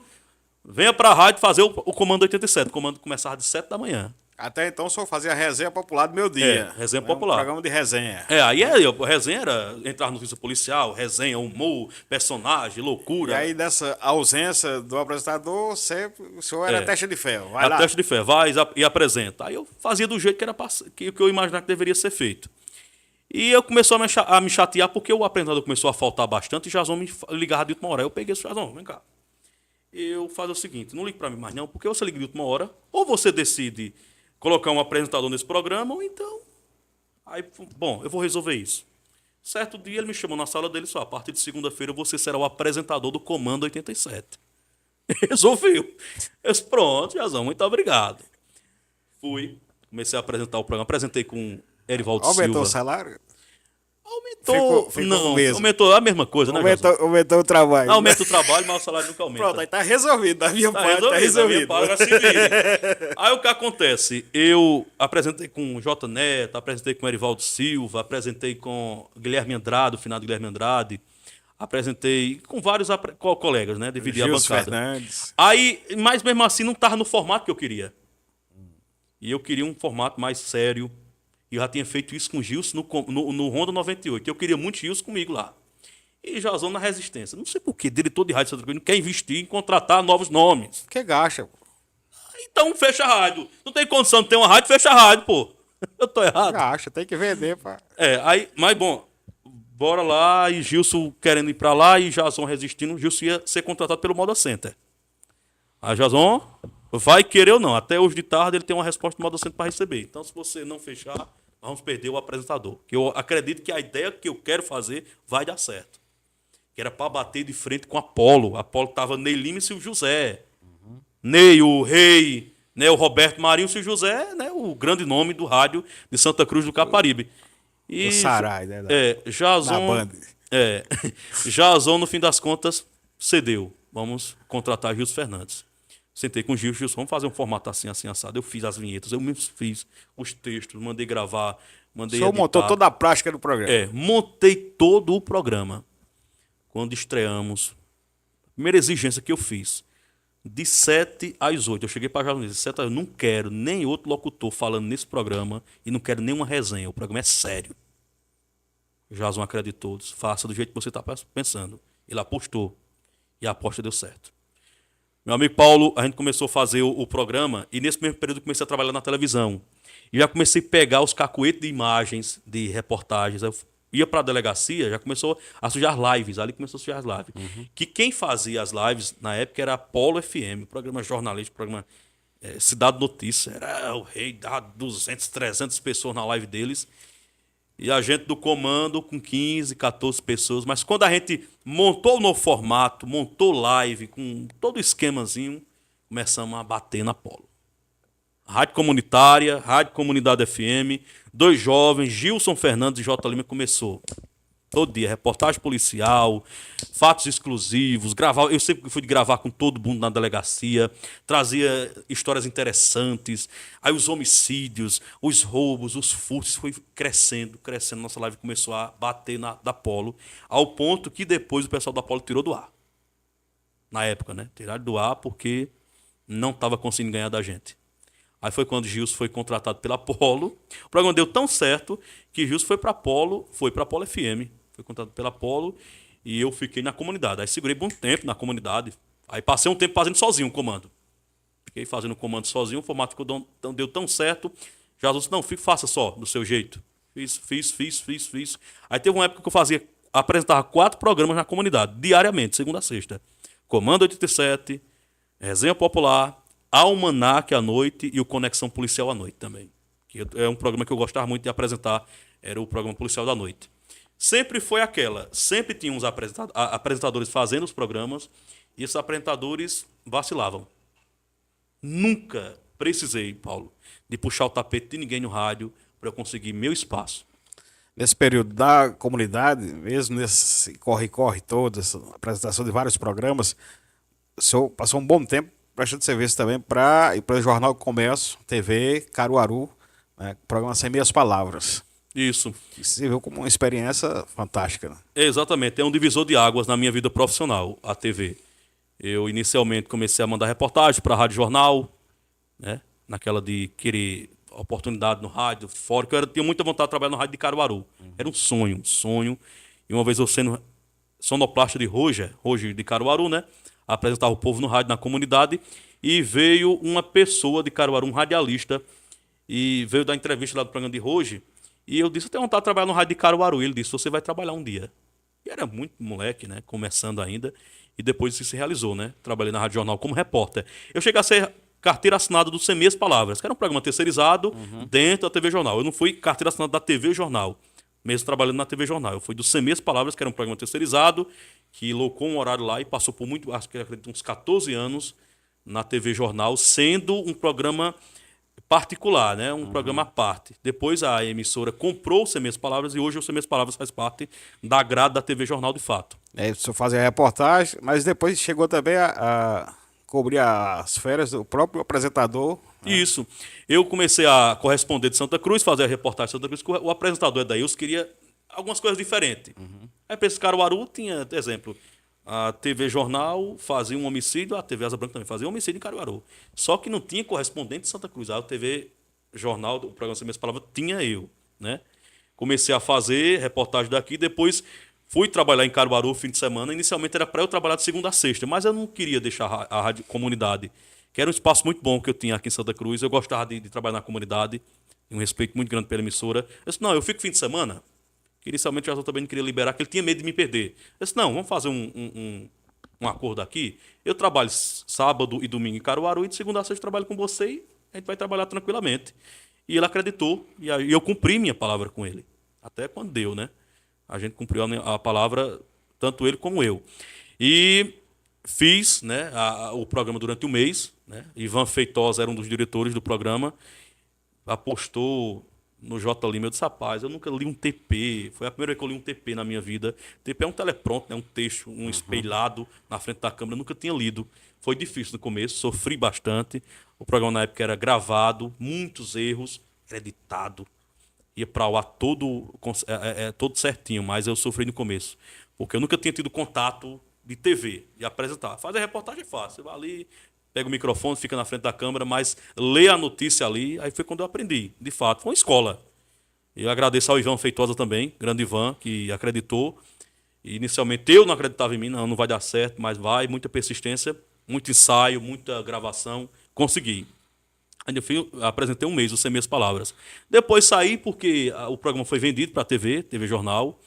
venha para a rádio fazer o Comando 87. O comando começava de 7 da manhã. Até então, só fazia a resenha popular do meu dia. Resenha popular. Um programa de resenha. Aí a resenha era entrar no notícia policial, resenha, humor, personagem, loucura. E aí, dessa ausência do apresentador, o senhor era testa de ferro. Vai lá. Testa de ferro, vai e apresenta. Aí eu fazia do jeito que eu imaginava que deveria ser feito. E eu começou a me chatear porque o apresentador começou a faltar bastante e Jason me ligava de última hora. Aí eu peguei esse Jason, vem cá. Eu faço o seguinte, não ligue para mim mais não, porque você liga de última hora, ou você decide colocar um apresentador nesse programa, ou então... Aí, bom, eu vou resolver isso. Certo dia ele me chamou na sala dele, só a partir de segunda-feira você será o apresentador do Comando 87. Resolveu. Eu disse, pronto, Jazão, muito obrigado. Fui, comecei a apresentar o programa, apresentei com Erivaldo Silva. Aumentou o salário? Aumentou, ficou não, mesmo. Aumentou a mesma coisa, né, Jazão? Aumentou o trabalho. Aumenta o trabalho, mas o salário nunca aumenta. Pronto, aí tá resolvido, da minha parte tá Da minha resolvido. parte, agora se vire. Aí o que acontece? Eu apresentei com o J. Neto, apresentei com o Erivaldo Silva, apresentei com Guilherme Andrade, o finado Guilherme Andrade, Apresentei com vários colegas, né? Dividi a Gilson bancada. Fernandes. Aí, mas mesmo assim, não estava no formato que eu queria. E eu queria um formato mais sério. E eu já tinha feito isso com o Gilson no Ronda 98. Eu queria muito Gilson comigo lá. E Jason na Resistência. Não sei por que, diretor de rádio de Santa Cruz não quer investir em contratar novos nomes. Que gacha. Então fecha a rádio. Não tem condição de ter uma rádio, fecha a rádio, pô. Eu tô errado. Gacha, tem que vender, pá. Aí, mas bom, bora lá, e Gilson querendo ir pra lá, e Jason resistindo, Gilson ia ser contratado pelo Moda Center. Aí Jason vai querer ou não. Até hoje de tarde ele tem uma resposta do Moda Center para receber. Então, se você não fechar, vamos perder o apresentador. Que eu acredito que a ideia que eu quero fazer vai dar certo. Que era para bater de frente com a Apolo. A Apolo tava Ney Lima e Silvio José. Ney, o Rei, né, o Roberto Marinho, o Silvio José, né, o grande nome do rádio de Santa Cruz do Caparibe. E O Sarai, né? Jason, Na Band. Jason, no fim das contas, cedeu. Vamos contratar Gilson Fernandes. Sentei com o Gilson, vamos fazer um formato assim, assim, assado. Eu fiz as vinhetas, eu mesmo fiz os textos, mandei gravar, mandei O senhor editar. montou toda a prática do programa. Montei todo o programa. Quando estreamos, a primeira exigência que eu fiz, de 7 às 8. Eu cheguei para a jornalista, 7 às 8, não quero nem outro locutor falando nesse programa e não quero nenhuma resenha. O programa é sério. O Jason acreditou, disse, faça do jeito que você está pensando. Ele apostou e a aposta deu certo. Meu amigo Paulo, a gente começou a fazer o programa e nesse mesmo período eu comecei a trabalhar na televisão. E já comecei a pegar os cacuetes de imagens, de reportagens. Eu ia para a delegacia, já começou a sujar lives. Ali começou a sujar as lives. Que quem fazia as lives na época era a Polo FM, programa jornalístico, programa Cidade Notícia. Era o rei, dava 200, 300 pessoas na live deles. E a gente do comando com 15, 14 pessoas. Mas quando a gente montou no formato, montou live, com todo o esquemazinho, começamos a bater na Polo. Rádio Comunitária, Rádio Comunidade FM, 2 jovens, Gilson Fernandes e J. Lima começou. Todo dia, reportagem policial, fatos exclusivos, gravar. Eu sempre fui de gravar com todo mundo na delegacia, trazia histórias interessantes, aí os homicídios, os roubos, os furtos, foi crescendo, crescendo. Nossa live começou a bater da Polo, ao ponto que depois o pessoal da Polo tirou do ar. Na época, né? Tiraram do ar porque não estava conseguindo ganhar da gente. Aí foi quando Gilson foi contratado pela Polo. O programa deu tão certo que Gilson foi para a Polo FM. Foi contratado pela Polo e eu fiquei na comunidade. Aí segurei bom tempo na comunidade. Aí passei um tempo fazendo sozinho o comando. Fiquei fazendo o comando sozinho, o formato deu tão certo. Já disse, não, faça só, do seu jeito. Fiz. Aí teve uma época que eu apresentava 4 programas na comunidade, diariamente, segunda a sexta. Comando 87, Resenha Popular, Almanac à noite e o Conexão Policial à noite também. Que é um programa que eu gostava muito de apresentar, era o programa policial da noite. Sempre foi sempre tinha uns apresentadores fazendo os programas e esses apresentadores vacilavam. Nunca precisei, Paulo, de puxar o tapete de ninguém no rádio para eu conseguir meu espaço. Nesse período da comunidade, mesmo nesse corre-corre todo, essa apresentação de vários programas, o senhor passou um bom tempo prestando serviço também para o Jornal do Comércio, TV, Caruaru, né, programa Sem Meias Palavras. Isso. Que se viu como uma experiência fantástica. Né? Exatamente, é um divisor de águas na minha vida profissional, a TV. Eu inicialmente comecei a mandar reportagem para a Rádio Jornal, né, naquela de querer oportunidade no rádio, fora, que eu tinha muita vontade de trabalhar no rádio de Caruaru. Era um sonho. E uma vez eu sendo sonoplasta de Roger de Caruaru, né, apresentava o povo no rádio, na comunidade, e veio uma pessoa de Caruaru, um radialista, e veio dar entrevista lá do programa de Roger, e eu disse, eu tenho vontade de trabalhar no rádio de Caruaru. E ele disse, você vai trabalhar um dia. E era muito moleque, né, começando ainda, e depois isso se realizou, né, trabalhei na Rádio Jornal como repórter. Eu cheguei a ser carteira assinada do Sem Meias Palavras, que era um programa terceirizado dentro da TV Jornal. Eu não fui carteira assinada da TV Jornal, mesmo trabalhando na TV Jornal. Eu fui do Sem Meias Palavras, que era um programa terceirizado, que locou um horário lá e passou por acho que acredito, uns 14 anos na TV Jornal, sendo um programa particular, né? Um programa à parte. Depois a emissora comprou o Sem Meias Palavras e hoje o Sem Meias Palavras faz parte da grade da TV Jornal de fato. O senhor fazia a reportagem, mas depois chegou também a cobrir as férias do próprio apresentador. Isso. Eu comecei a corresponder de Santa Cruz, fazer a reportagem de Santa Cruz, que o apresentador Edailson queria algumas coisas diferentes. Aí A empresa Caruaru tinha, exemplo, a TV Jornal fazia um homicídio, a TV Asa Branca também fazia um homicídio em Caruaru. Só que não tinha correspondente em Santa Cruz. A TV Jornal, o programa Sem Minhas Palavras, tinha eu, né? Comecei a fazer reportagem daqui, depois fui trabalhar em Caruaru fim de semana. Inicialmente era para eu trabalhar de segunda a sexta, mas eu não queria deixar a Rádio Comunidade, que era um espaço muito bom que eu tinha aqui em Santa Cruz. Eu gostava de trabalhar na comunidade, um respeito muito grande pela emissora. Eu disse, não, eu fico fim de semana. Que inicialmente o Jason também não queria liberar, que ele tinha medo de me perder. Eu disse, não, vamos fazer um acordo aqui. Eu trabalho sábado e domingo em Caruaru e de segunda a sexta eu trabalho com você e a gente vai trabalhar tranquilamente. E ele acreditou e aí eu cumpri minha palavra com ele. Até quando deu, né? A gente cumpriu a palavra, tanto ele como eu. E fiz, né, o programa durante um mês. Né? Ivan Feitosa era um dos diretores do programa. Apostou no J. Lima. Eu disse, rapaz, eu nunca li um TP. Foi a primeira vez que eu li um TP na minha vida. TP é um telepronto, né? Um texto, um espelhado na frente da câmera. Eu nunca tinha lido. Foi difícil no começo, sofri bastante. O programa na época era gravado, muitos erros, era editado. Ia para o ar todo certinho, mas eu sofri no começo. Porque eu nunca tinha tido contato de TV, de apresentar. Fazer reportagem é fácil. Você vai ali, pega o microfone, fica na frente da câmera, mas ler a notícia ali, aí foi quando eu aprendi. De fato, foi uma escola. Eu agradeço ao Ivan Feitosa também, grande Ivan, que acreditou. E, inicialmente eu não acreditava em mim, não vai dar certo, mas vai, muita persistência, muito ensaio, muita gravação, consegui. Ainda apresentei um mês, o Sem Minhas Palavras. Depois saí porque o programa foi vendido para a TV Jornal,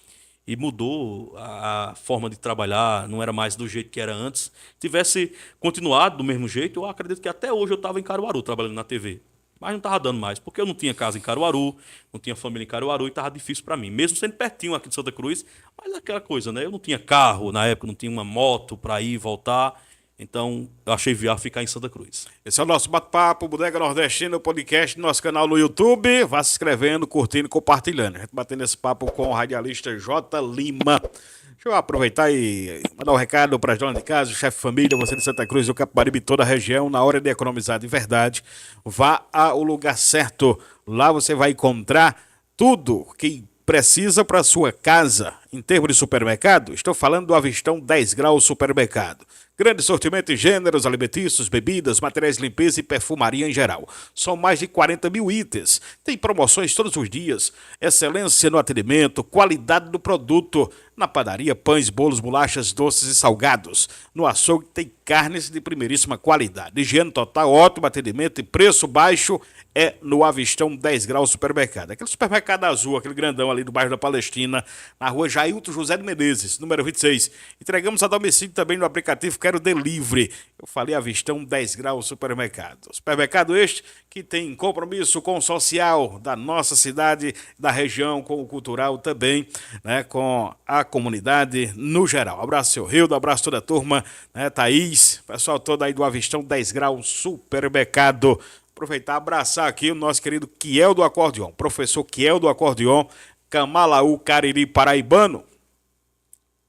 e mudou a forma de trabalhar, não era mais do jeito que era antes. Se tivesse continuado do mesmo jeito, eu acredito que até hoje eu estava em Caruaru, trabalhando na TV. Mas não estava dando mais, porque eu não tinha casa em Caruaru, não tinha família em Caruaru e estava difícil para mim. Mesmo sendo pertinho aqui de Santa Cruz, mas aquela coisa, né? Eu não tinha carro na época, não tinha uma moto para ir e voltar. Então, eu achei viável ficar em Santa Cruz. Esse é o nosso bate-papo, Bodega Nordestina, o podcast do nosso canal no YouTube. Vá se inscrevendo, curtindo e compartilhando. A gente batendo esse papo com o radialista J. Lima. Deixa eu aproveitar e mandar um recado para as donas de casa, o chefe de família, você de Santa Cruz, do Capibaribe e toda a região. Na hora de economizar de verdade, vá ao lugar certo. Lá você vai encontrar tudo que precisa para sua casa. Em termos de supermercado, estou falando do Avistão 10 Graus Supermercado. Grande sortimento em gêneros, alimentícios, bebidas, materiais de limpeza e perfumaria em geral. São mais de 40 mil itens. Tem promoções todos os dias. Excelência no atendimento, qualidade do produto. Na padaria, pães, bolos, bolachas, doces e salgados. No açougue tem carnes de primeiríssima qualidade. Higiene total, ótimo atendimento e preço baixo é no Avistão 10 Graus Supermercado. Aquele supermercado azul, aquele grandão ali do bairro da Palestina, na rua Jailton José de Menezes, número 26. Entregamos a domicílio também no aplicativo Quero Delivery. Eu falei Avistão 10 Graus Supermercado. Supermercado este que tem compromisso com o social da nossa cidade, da região, com o cultural também, né, com a comunidade no geral. Abraço, seu Rildo, abraço toda a turma, né, Thaís, pessoal todo aí do Avistão 10 Graus Supermercado. Aproveitar, abraçar aqui o nosso querido Kiel do Acordeon, professor Kiel do Acordeon, Camalaú, Cariri, Paraibano,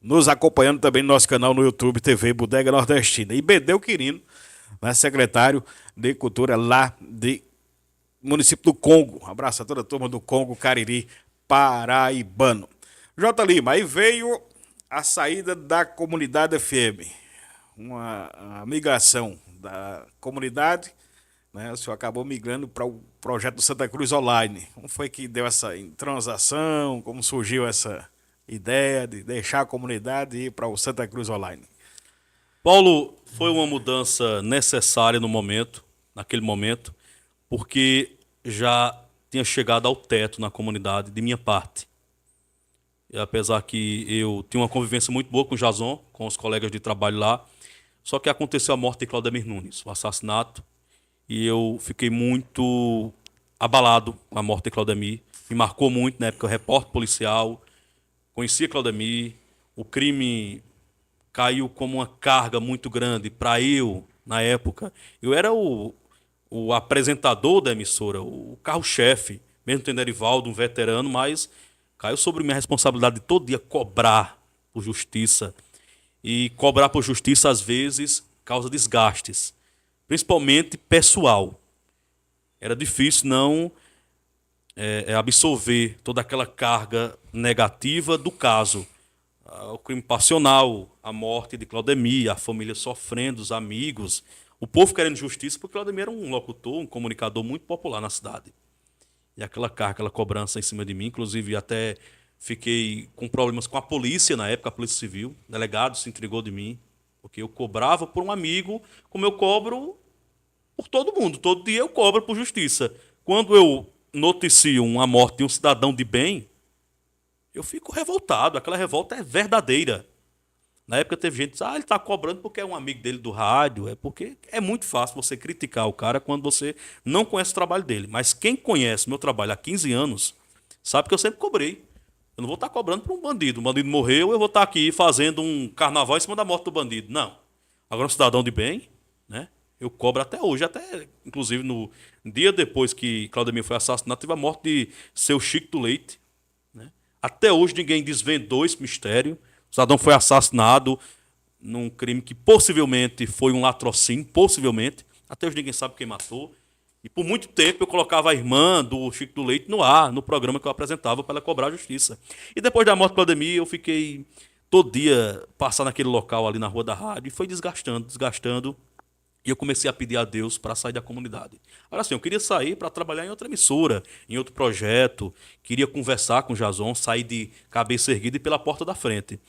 nos acompanhando também no nosso canal no YouTube, TV Bodega Nordestina. E Bedeu Quirino, né, secretário de Cultura lá de município do Congo. Um abraço a toda a turma do Congo, Cariri, Paraibano. J. Lima, aí veio a saída da Comunidade FM, uma migração da comunidade, né? O senhor acabou migrando para o projeto do Santa Cruz Online. Como foi que deu essa transação? Como surgiu essa ideia de deixar a comunidade e ir para o Santa Cruz Online? Paulo, foi uma mudança necessária no momento, naquele momento, porque já tinha chegado ao teto na comunidade de minha parte. E apesar que eu tinha uma convivência muito boa com o Jason, com os colegas de trabalho lá, só que aconteceu a morte de Claudemir Nunes, o assassinato, e eu fiquei muito abalado com a morte de Claudemir. Me marcou muito, na época, eu repórter policial, conhecia Claudemir, o crime caiu como uma carga muito grande para eu, na época. Eu era o apresentador da emissora, o carro-chefe, mesmo tendo Erivaldo, um veterano, mas caiu sobre minha responsabilidade de todo dia cobrar por justiça. E cobrar por justiça, às vezes, causa desgastes, principalmente pessoal. Era difícil não absorver toda aquela carga negativa do caso. o crime passional, a morte de Claudemir, a família sofrendo, os amigos, o povo querendo justiça, porque Claudemir era um locutor, um comunicador muito popular na cidade. E aquela carga, aquela cobrança em cima de mim, inclusive até fiquei com problemas com a polícia na época, a Polícia Civil. O delegado se intrigou de mim, porque eu cobrava por um amigo, como eu cobro por todo mundo. Todo dia eu cobro por justiça. Quando eu noticio uma morte de um cidadão de bem, eu fico revoltado. Aquela revolta é verdadeira. Na época teve gente que disse, ele está cobrando porque é um amigo dele do rádio. É porque é muito fácil você criticar o cara quando você não conhece o trabalho dele. Mas quem conhece meu trabalho há 15 anos sabe que eu sempre cobrei. Eu não vou estar cobrando para um bandido. O bandido morreu, eu vou estar aqui fazendo um carnaval em cima da morte do bandido. Não. Agora um cidadão de bem, né? Eu cobro até hoje. Até, inclusive, no dia depois que Claudemir foi assassinado, teve a morte de seu Chico do Leite. Né? Até hoje ninguém desvendou esse mistério. O cidadão foi assassinado num crime que possivelmente foi um latrocínio, possivelmente. Até hoje ninguém sabe quem matou. E por muito tempo eu colocava a irmã do Chico do Leite no ar, no programa que eu apresentava para ela cobrar a justiça. E depois da morte do Claudemir, eu fiquei todo dia passar naquele local ali na rua da rádio e foi desgastando, desgastando. E eu comecei a pedir a Deus para sair da comunidade. Agora assim, eu queria sair para trabalhar em outra emissora, em outro projeto, queria conversar com o Jason, sair de cabeça erguida e pela porta da frente.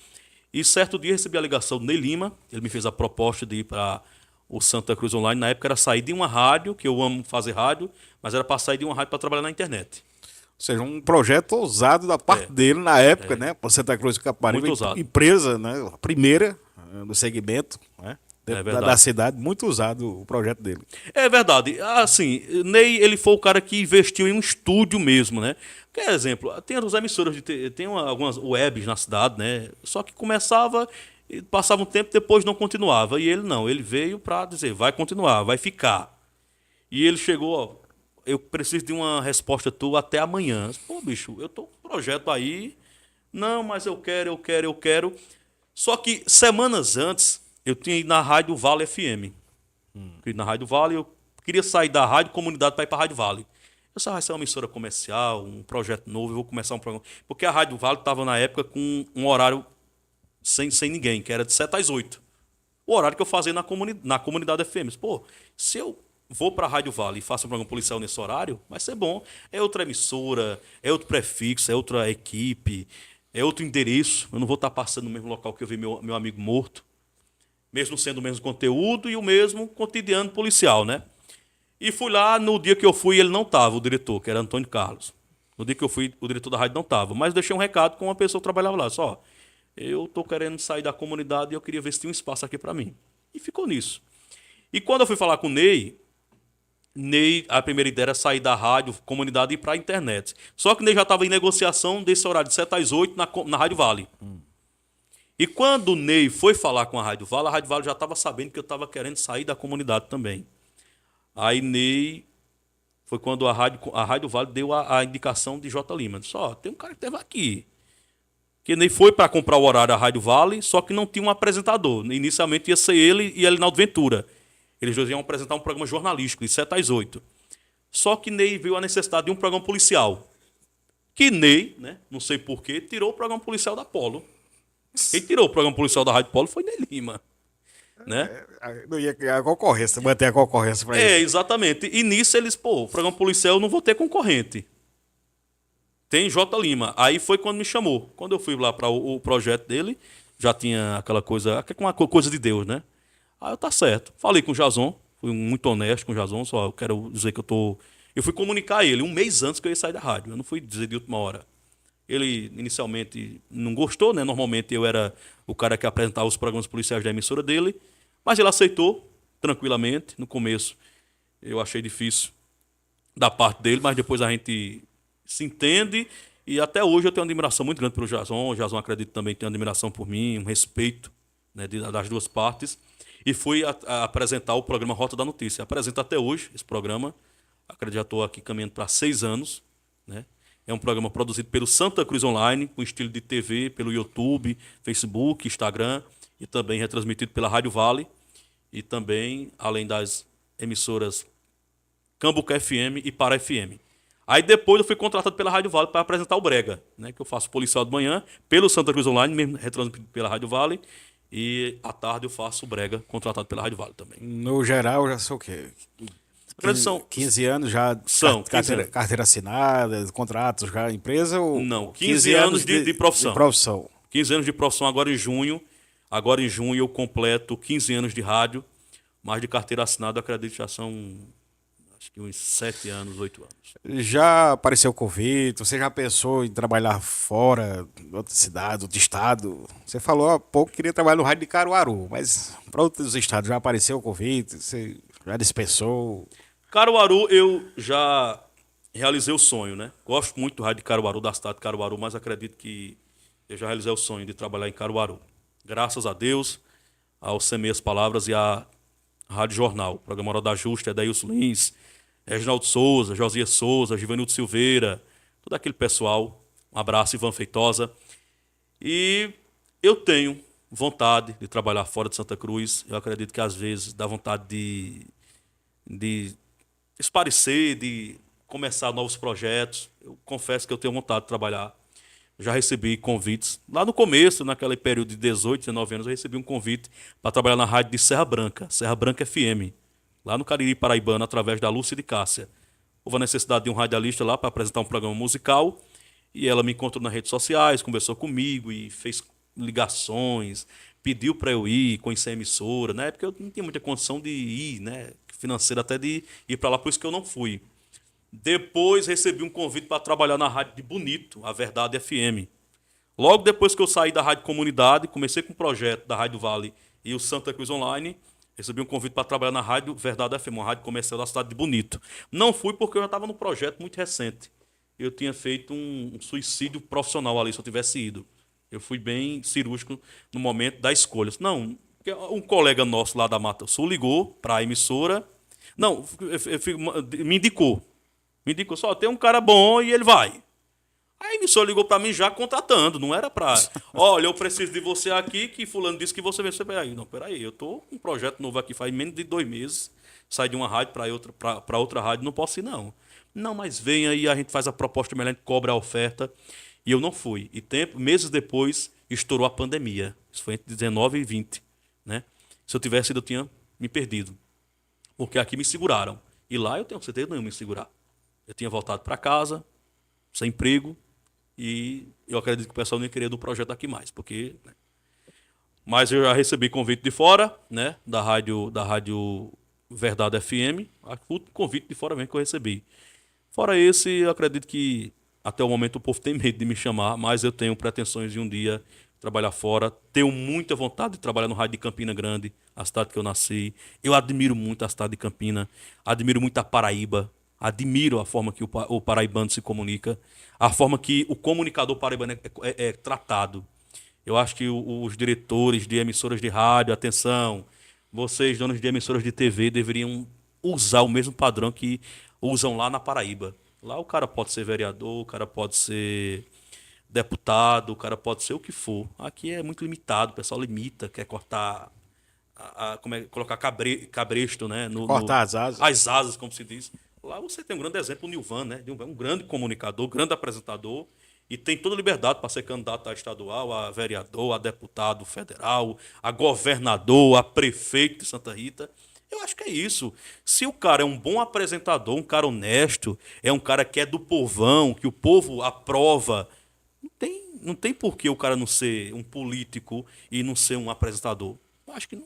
E certo dia recebi a ligação do Ney Lima, ele me fez a proposta de ir para o Santa Cruz Online. Na época era sair de uma rádio, que eu amo fazer rádio, mas era para sair de uma rádio para trabalhar na internet. Ou seja, um projeto ousado da parte dele na época, né? Para Santa Cruz do Caparibe, Muito ousado. empresa, né? A primeira no segmento, né? Verdade. Da cidade, muito usado o projeto dele. É verdade. Assim, Ney, ele foi o cara que investiu em um estúdio mesmo, né? Por exemplo, tem as emissoras, tem algumas webs na cidade, né? Só que começava, passava um tempo, depois não continuava. E ele não, ele veio para dizer, vai continuar, vai ficar. E ele chegou, ó, eu preciso de uma resposta tua até amanhã. Pô, bicho, eu tô com um projeto aí. Não, mas eu quero. Só que semanas antes, eu tinha ido na Rádio Vale FM. Na Rádio Vale, eu queria sair da Rádio Comunidade para ir para a Rádio Vale. Eu só vai ser uma emissora comercial, um projeto novo, eu vou começar um programa. Porque a Rádio Vale estava na época com um horário sem ninguém, que era de 7 às 8. O horário que eu fazia na comunidade FM. Pô, se eu vou para a Rádio Vale e faço um programa policial nesse horário, vai ser bom. É outra emissora, é outro prefixo, é outra equipe, é outro endereço. Eu não vou estar passando no mesmo local que eu vi meu amigo morto. Mesmo sendo o mesmo conteúdo e o mesmo cotidiano policial, né? E fui lá, no dia que eu fui, ele não estava, o diretor, que era Antônio Carlos. No dia que eu fui, o diretor da rádio não estava. Mas deixei um recado com uma pessoa que trabalhava lá. Só, eu estou querendo sair da comunidade e eu queria ver se tinha um espaço aqui para mim. E ficou nisso. E quando eu fui falar com o Ney, a primeira ideia era sair da rádio, comunidade e ir para a internet. Só que o Ney já estava em negociação desse horário de 7 às 8 na Rádio Vale. E quando o Ney foi falar com a Rádio Vale já estava sabendo que eu estava querendo sair da comunidade também. Aí Ney, foi quando a Rádio Vale deu a indicação de J. Lima. Disse, tem um cara que esteve aqui. Que Ney foi para comprar o horário da Rádio Vale, só que não tinha um apresentador. Inicialmente ia ser ele e Elinaldo Ventura. Eles dois iam apresentar um programa jornalístico, de 7 às 8. Só que Ney viu a necessidade de um programa policial. Que Ney, né, não sei porquê, tirou o programa policial da Polo. Quem tirou o programa policial da Rádio Polo foi Ney Lima. Né? Não ia criar a concorrência, manter a concorrência para isso. Exatamente. E nisso eles, o programa policial eu não vou ter concorrente. Tem J. Lima. Aí foi quando me chamou. Quando eu fui lá para o projeto dele, já tinha aquela coisa de Deus, né? Aí eu, tá certo. Falei com o Jason, fui muito honesto com o Jason, só eu quero dizer que eu fui comunicar a ele um mês antes que eu ia sair da rádio. Eu não fui dizer de última hora. Ele inicialmente não gostou, né? Normalmente eu era o cara que apresentava os programas policiais da emissora dele, mas ele aceitou tranquilamente. No começo eu achei difícil da parte dele, mas depois a gente se entende e até hoje eu tenho uma admiração muito grande pelo Jason. O Jason, acredito, também tem uma admiração por mim, um respeito, né, das duas partes. E fui apresentar o programa Rota da Notícia. Apresento até hoje esse programa. Acredito, já estou aqui caminhando para 6 anos, né? É um programa produzido pelo Santa Cruz Online, com estilo de TV, pelo YouTube, Facebook, Instagram, e também retransmitido pela Rádio Vale, e também, além das emissoras Cambuca FM e Para FM. Aí depois eu fui contratado pela Rádio Vale para apresentar o Brega, né? Que eu faço policial de manhã, pelo Santa Cruz Online, mesmo retransmitido pela Rádio Vale. E à tarde eu faço o Brega, contratado pela Rádio Vale também. No geral, já sou o quê? Acredito são 15 anos já, São, 15 anos. carteira assinada, contratos já, empresa ou... Não, 15 anos de profissão. De profissão. 15 anos de profissão agora em junho. Agora em junho eu completo 15 anos de rádio, mas de carteira assinada eu acredito que já são acho que uns 7 anos, 8 anos. Já apareceu convite? Você já pensou em trabalhar fora, em outra cidade, outro estado? Você falou há pouco que queria trabalhar no rádio de Caruaru, mas para outros estados já apareceu o convite? Você já dispensou? Caruaru eu já realizei o sonho, né? Gosto muito do rádio de Caruaru, da cidade de Caruaru, mas acredito que eu já realizei o sonho de trabalhar em Caruaru. Graças a Deus, ao Semeia as Palavras e à Rádio Jornal, programa Hora da Justa, Edailson Lins, Reginaldo Souza, Josias Souza, Givanildo Silveira, todo aquele pessoal. Um abraço, Ivan Feitosa. E eu tenho vontade de trabalhar fora de Santa Cruz. Eu acredito que às vezes dá vontade de esparecer, de começar novos projetos. Eu confesso que eu tenho vontade de trabalhar. Eu já recebi convites. Lá no começo, naquele período de 18, 19 anos, eu recebi um convite para trabalhar na rádio de Serra Branca FM, lá no Cariri Paraibano, através da Lúcia de Cássia. Houve a necessidade de um radialista lá para apresentar um programa musical, e ela me encontrou nas redes sociais, conversou comigo e fez ligações, pediu para eu ir, conhecer a emissora, né? Porque eu não tinha muita condição de ir, né? Financeira até de ir para lá, por isso que eu não fui. Depois recebi um convite para trabalhar na rádio de Bonito, a Verdade FM. Logo depois que eu saí da Rádio Comunidade, comecei com o projeto da Rádio Vale e o Santa Cruz Online, recebi um convite para trabalhar na Rádio Verdade FM, uma rádio comercial da cidade de Bonito. Não fui porque eu já estava num projeto muito recente. Eu tinha feito um suicídio profissional ali, se eu tivesse ido. Eu fui bem cirúrgico no momento da escolha. Não, um colega nosso lá da Mata Sul ligou para a emissora. Não, me indicou. Me indicou só, tem um cara bom e ele vai. Aí a emissora ligou para mim já contratando, não era para... Olha, eu preciso de você aqui, que fulano disse que você vai receber aí. Não, peraí, eu tô com um projeto novo aqui faz menos de 2 meses. Saí de uma rádio para outra rádio, não posso ir não. Não, mas vem aí, a gente faz a proposta melhor, a gente cobra a oferta. E eu não fui. E meses depois, estourou a pandemia. Isso foi entre 19 e 20. Né? Se eu tivesse ido, eu tinha me perdido. Porque aqui me seguraram. E lá eu tenho certeza que não ia me segurar. Eu tinha voltado para casa, sem emprego, e eu acredito que o pessoal não ia querer do projeto aqui mais, porque... Né? Mas eu já recebi convite de fora, né? Da rádio Verdade FM, o convite de fora mesmo que eu recebi. Fora esse, eu acredito que até o momento o povo tem medo de me chamar, mas eu tenho pretensões de um dia trabalhar fora. Tenho muita vontade de trabalhar no rádio de Campina Grande, a cidade que eu nasci. Eu admiro muito a cidade de Campina, admiro muito a Paraíba. Admiro a forma que o paraibano se comunica, a forma que o comunicador paraibano é tratado. Eu acho que os diretores de emissoras de rádio, atenção, vocês, donos de emissoras de TV, deveriam usar o mesmo padrão que usam lá na Paraíba. Lá o cara pode ser vereador, o cara pode ser deputado, o cara pode ser o que for. Aqui é muito limitado, o pessoal limita, quer cortar, colocar cabresto, né? Cortar as asas. As asas, como se diz. Lá você tem um grande exemplo, o Nilvan, né? Um grande comunicador, grande apresentador, e tem toda a liberdade para ser candidato a estadual, a vereador, a deputado federal, a governador, a prefeito de Santa Rita. Eu acho que é isso. Se o cara é um bom apresentador, um cara honesto, é um cara que é do povão, que o povo aprova, não tem por que o cara não ser um político e não ser um apresentador. Eu acho que não.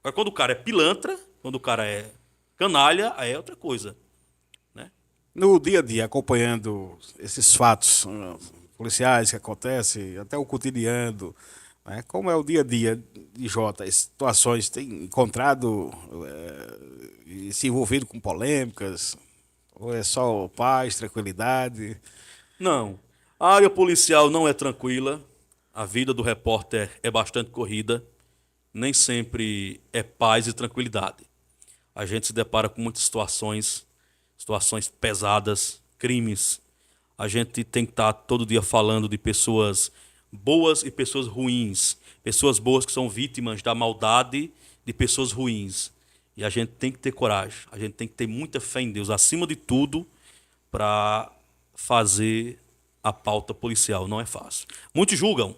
Agora, quando o cara é pilantra, quando o cara é canalha, aí é outra coisa. No dia a dia, acompanhando esses fatos policiais que acontecem, até o cotidiano, né? Como é o dia a dia de Jota? As situações tem encontrado e se envolvido com polêmicas? Ou é só paz, tranquilidade? Não. A área policial não é tranquila. A vida do repórter é bastante corrida. Nem sempre é paz e tranquilidade. A gente se depara com muitas situações pesadas, crimes. A gente tem que estar todo dia falando de pessoas boas e pessoas ruins. Pessoas boas que são vítimas da maldade de pessoas ruins. E a gente tem que ter coragem. A gente tem que ter muita fé em Deus, acima de tudo, para fazer a pauta policial. Não é fácil. Muitos julgam,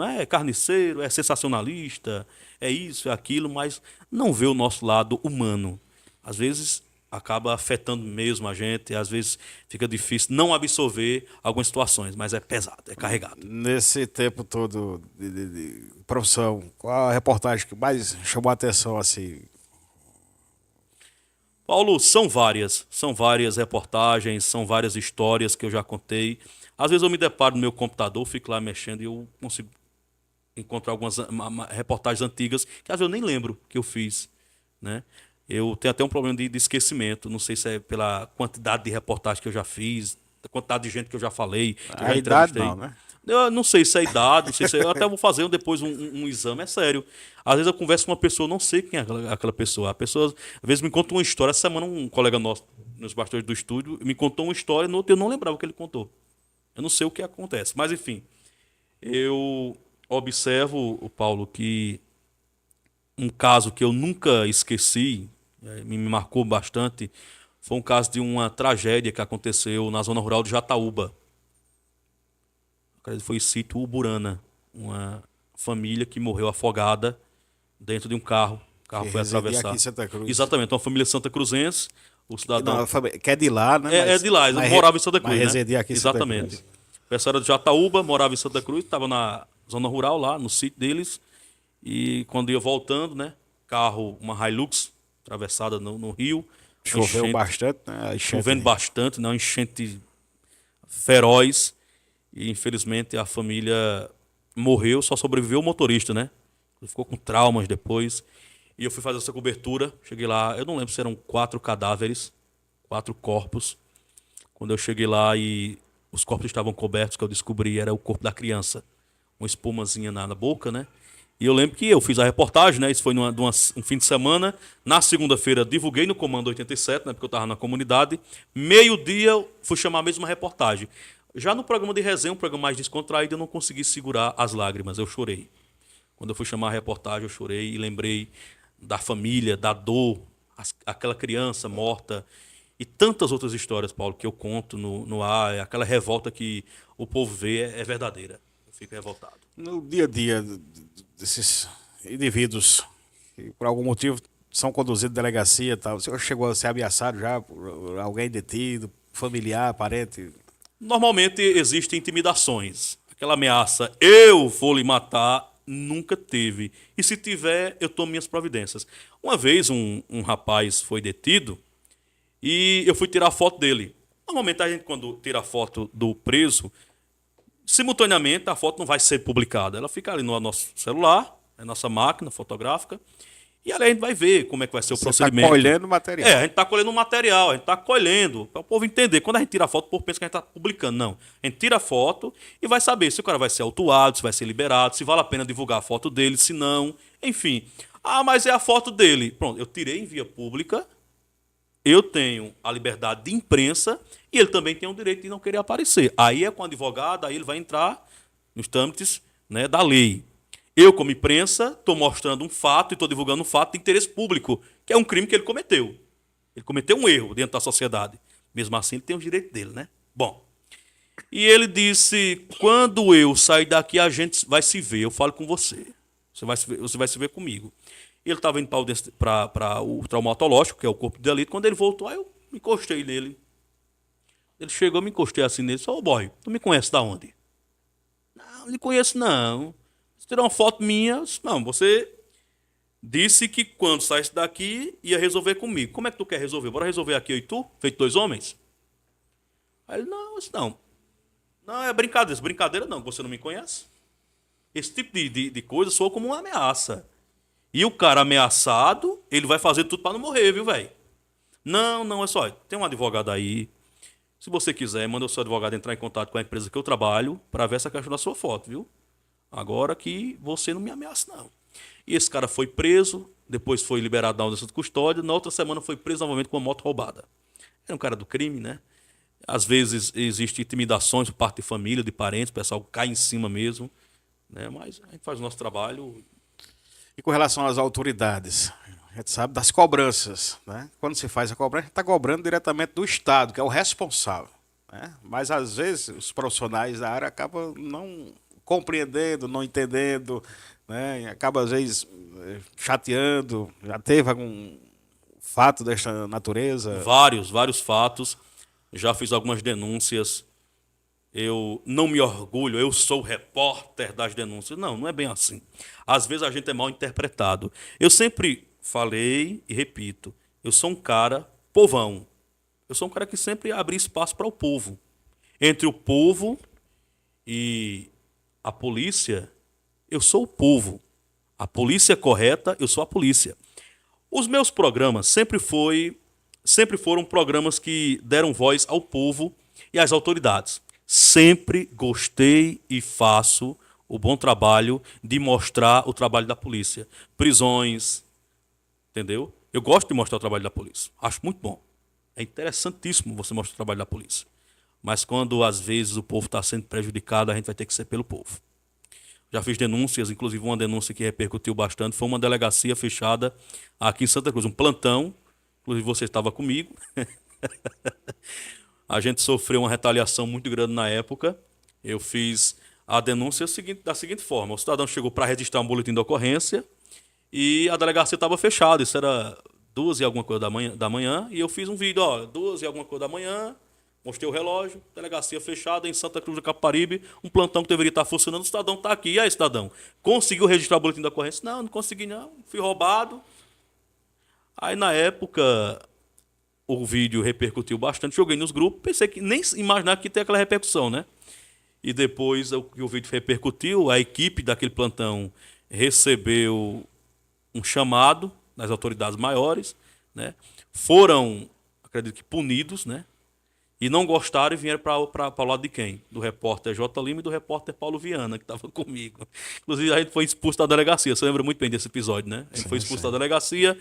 é carniceiro, é sensacionalista, é isso, é aquilo, mas não vê o nosso lado humano. Às vezes acaba afetando mesmo a gente, às vezes fica difícil não absorver algumas situações, mas é pesado, é carregado. Nesse tempo todo de profissão, qual a reportagem que mais chamou a atenção assim? Paulo, são várias reportagens, são várias histórias que eu já contei. Às vezes eu me deparo no meu computador, fico lá mexendo e eu consigo encontrar algumas reportagens antigas que às vezes eu nem lembro que eu fiz, né? Eu tenho até um problema de esquecimento, não sei se é pela quantidade de reportagens que eu já fiz, a quantidade de gente que eu já falei, que eu já A idade entrevistei. não, né? Eu não sei se é idade, não sei se é, eu até vou fazer depois um exame, é sério. Às vezes eu converso com uma pessoa, não sei quem é aquela pessoa. A pessoa, às vezes, me conta uma história. Essa semana, um colega nosso, nos bastidores do estúdio, me contou uma história, no outro eu não lembrava o que ele contou. Eu não sei o que acontece. Mas, enfim, eu observo, o Paulo, que um caso que eu nunca esqueci, me marcou bastante, foi um caso de uma tragédia que aconteceu na zona rural de Jataúba. Foi o sítio Uburana, uma família que morreu afogada dentro de um carro. O carro Que foi residia atravessar. aqui em Santa Cruz. Exatamente, uma família santa cruzense. O cidadão Não, que é de lá, né? é de lá, mas morava em Santa Cruz, mas né? residia aqui em Santa Exatamente. Cruz. O pessoal era de Jataúba, morava em Santa Cruz, estava na zona rural lá, no sítio deles. E quando ia voltando, né? Carro, uma Hilux, atravessada no rio. Choveu enchente, bastante, né? A enchente. chovendo bastante, né? Uma enchente feroz. E infelizmente a família morreu, só sobreviveu o motorista, né? Ele ficou com traumas depois. E eu fui fazer essa cobertura. Cheguei lá, eu não lembro se eram 4 cadáveres, 4 corpos. Quando eu cheguei lá e os corpos estavam cobertos, que eu descobri era o corpo da criança. Uma espumazinha na boca, né? E eu lembro que eu fiz a reportagem, né? Isso foi um fim de semana. Na segunda-feira, divulguei no Comando 87, né? Porque eu estava na comunidade. Meio-dia, fui chamar a mesma reportagem. Já no programa de resenha, um programa mais descontraído, eu não consegui segurar as lágrimas. Eu chorei. Quando eu fui chamar a reportagem, eu chorei e lembrei da família, da dor, aquela criança morta e tantas outras histórias, Paulo, que eu conto no ar. Aquela revolta que o povo vê é verdadeira. Eu fico revoltado. No dia a dia desses indivíduos que por algum motivo são conduzidos à delegacia e tal, o senhor chegou a ser ameaçado já por alguém detido, familiar, parente? Normalmente existem intimidações. Aquela ameaça, eu vou lhe matar, nunca teve. E se tiver, eu tomo minhas providências. Uma vez um rapaz foi detido e eu fui tirar foto dele. Normalmente a gente, quando tira a foto do preso, simultaneamente a foto não vai ser publicada. Ela fica ali no nosso celular, na nossa máquina fotográfica, e ali a gente vai ver como é que vai ser o procedimento. Está colhendo material. A gente está colhendo o material, a gente está colhendo, para o povo entender. Quando a gente tira a foto, o povo pensa que a gente está publicando. Não. A gente tira a foto e vai saber se o cara vai ser autuado, se vai ser liberado, se vale a pena divulgar a foto dele, se não. Enfim. Ah, mas é a foto dele. Pronto, eu tirei em via pública, eu tenho a liberdade de imprensa e ele também tem o direito de não querer aparecer. Aí é com o advogado, aí ele vai entrar nos trâmites, né, da lei. Eu, como imprensa, estou mostrando um fato e estou divulgando um fato de interesse público, que é um crime que ele cometeu. Ele cometeu um erro dentro da sociedade. Mesmo assim, ele tem os direitos dele, né? Bom, e ele disse, quando eu sair daqui, a gente vai se ver, eu falo com você. Você vai se ver comigo. Ele estava indo para o traumatológico, que é o corpo de delito. Quando ele voltou, aí eu me encostei nele. Ele chegou, eu me encostei assim nele. Disse, ô boy, tu me conhece da onde? Não lhe conheço não. Você tirou uma foto minha? Disse, não, você disse que quando saísse daqui ia resolver comigo. Como é que tu quer resolver? Bora resolver aqui eu e tu? Feito 2 homens? Aí ele, não, disse, não. Não, é brincadeira. Brincadeira não, você não me conhece. Esse tipo de coisa soa como uma ameaça. E o cara ameaçado, ele vai fazer tudo para não morrer, viu, velho? Não, é só, tem um advogado aí. Se você quiser, manda o seu advogado entrar em contato com a empresa que eu trabalho para ver essa questão da sua foto, viu? Agora que você não me ameaça, não. E esse cara foi preso, depois foi liberado da audiência de custódia, na outra semana foi preso novamente com uma moto roubada. É um cara do crime, né? Às vezes existem intimidações por parte de família, de parentes, o pessoal cai em cima mesmo, né? Mas a gente faz o nosso trabalho. E com relação às autoridades, a gente sabe das cobranças, né? Quando se faz a cobrança, está cobrando diretamente do Estado, que é o responsável, né? Mas às vezes os profissionais da área acabam não compreendendo, não entendendo, né? E acaba às vezes chateando. Já teve algum fato desta natureza? Vários fatos. Já fiz algumas denúncias. Eu não me orgulho, eu sou o repórter das denúncias. Não, não é bem assim. Às vezes a gente é mal interpretado. Eu sempre falei e repito, eu sou um cara povão. Eu sou um cara que sempre abre espaço para o povo. Entre o povo e a polícia, eu sou o povo. A polícia correta, eu sou a polícia. Os meus programas sempre foram programas que deram voz ao povo e às autoridades. Sempre gostei e faço o bom trabalho de mostrar o trabalho da polícia. Prisões, entendeu? Eu gosto de mostrar o trabalho da polícia. Acho muito bom. É interessantíssimo você mostrar o trabalho da polícia. Mas quando às vezes o povo está sendo prejudicado, a gente vai ter que ser pelo povo. Já fiz denúncias, inclusive uma denúncia que repercutiu bastante, foi uma delegacia fechada aqui em Santa Cruz, um plantão, inclusive você estava comigo. A gente sofreu uma retaliação muito grande na época. Eu fiz a denúncia da seguinte forma: o cidadão chegou para registrar um boletim de ocorrência e a delegacia estava fechada. Isso era 2 e alguma coisa da manhã, e eu fiz um vídeo, 2 e alguma coisa da manhã, mostrei o relógio, delegacia fechada em Santa Cruz do Caparibe, um plantão que deveria estar funcionando, o cidadão está aqui. E aí, cidadão, conseguiu registrar o boletim de ocorrência? Não, não consegui não, fui roubado. Aí na época o vídeo repercutiu bastante, joguei nos grupos, pensei que nem imaginar que ia ter aquela repercussão, né? E depois que o vídeo repercutiu, a equipe daquele plantão recebeu um chamado das autoridades maiores, né? Foram, acredito que, punidos, né? E não gostaram e vieram para o lado de quem? Do repórter J. Lima e do repórter Paulo Viana, que estava comigo. Inclusive, a gente foi expulso da delegacia. Você lembra muito bem desse episódio, né? A gente foi expulso da delegacia.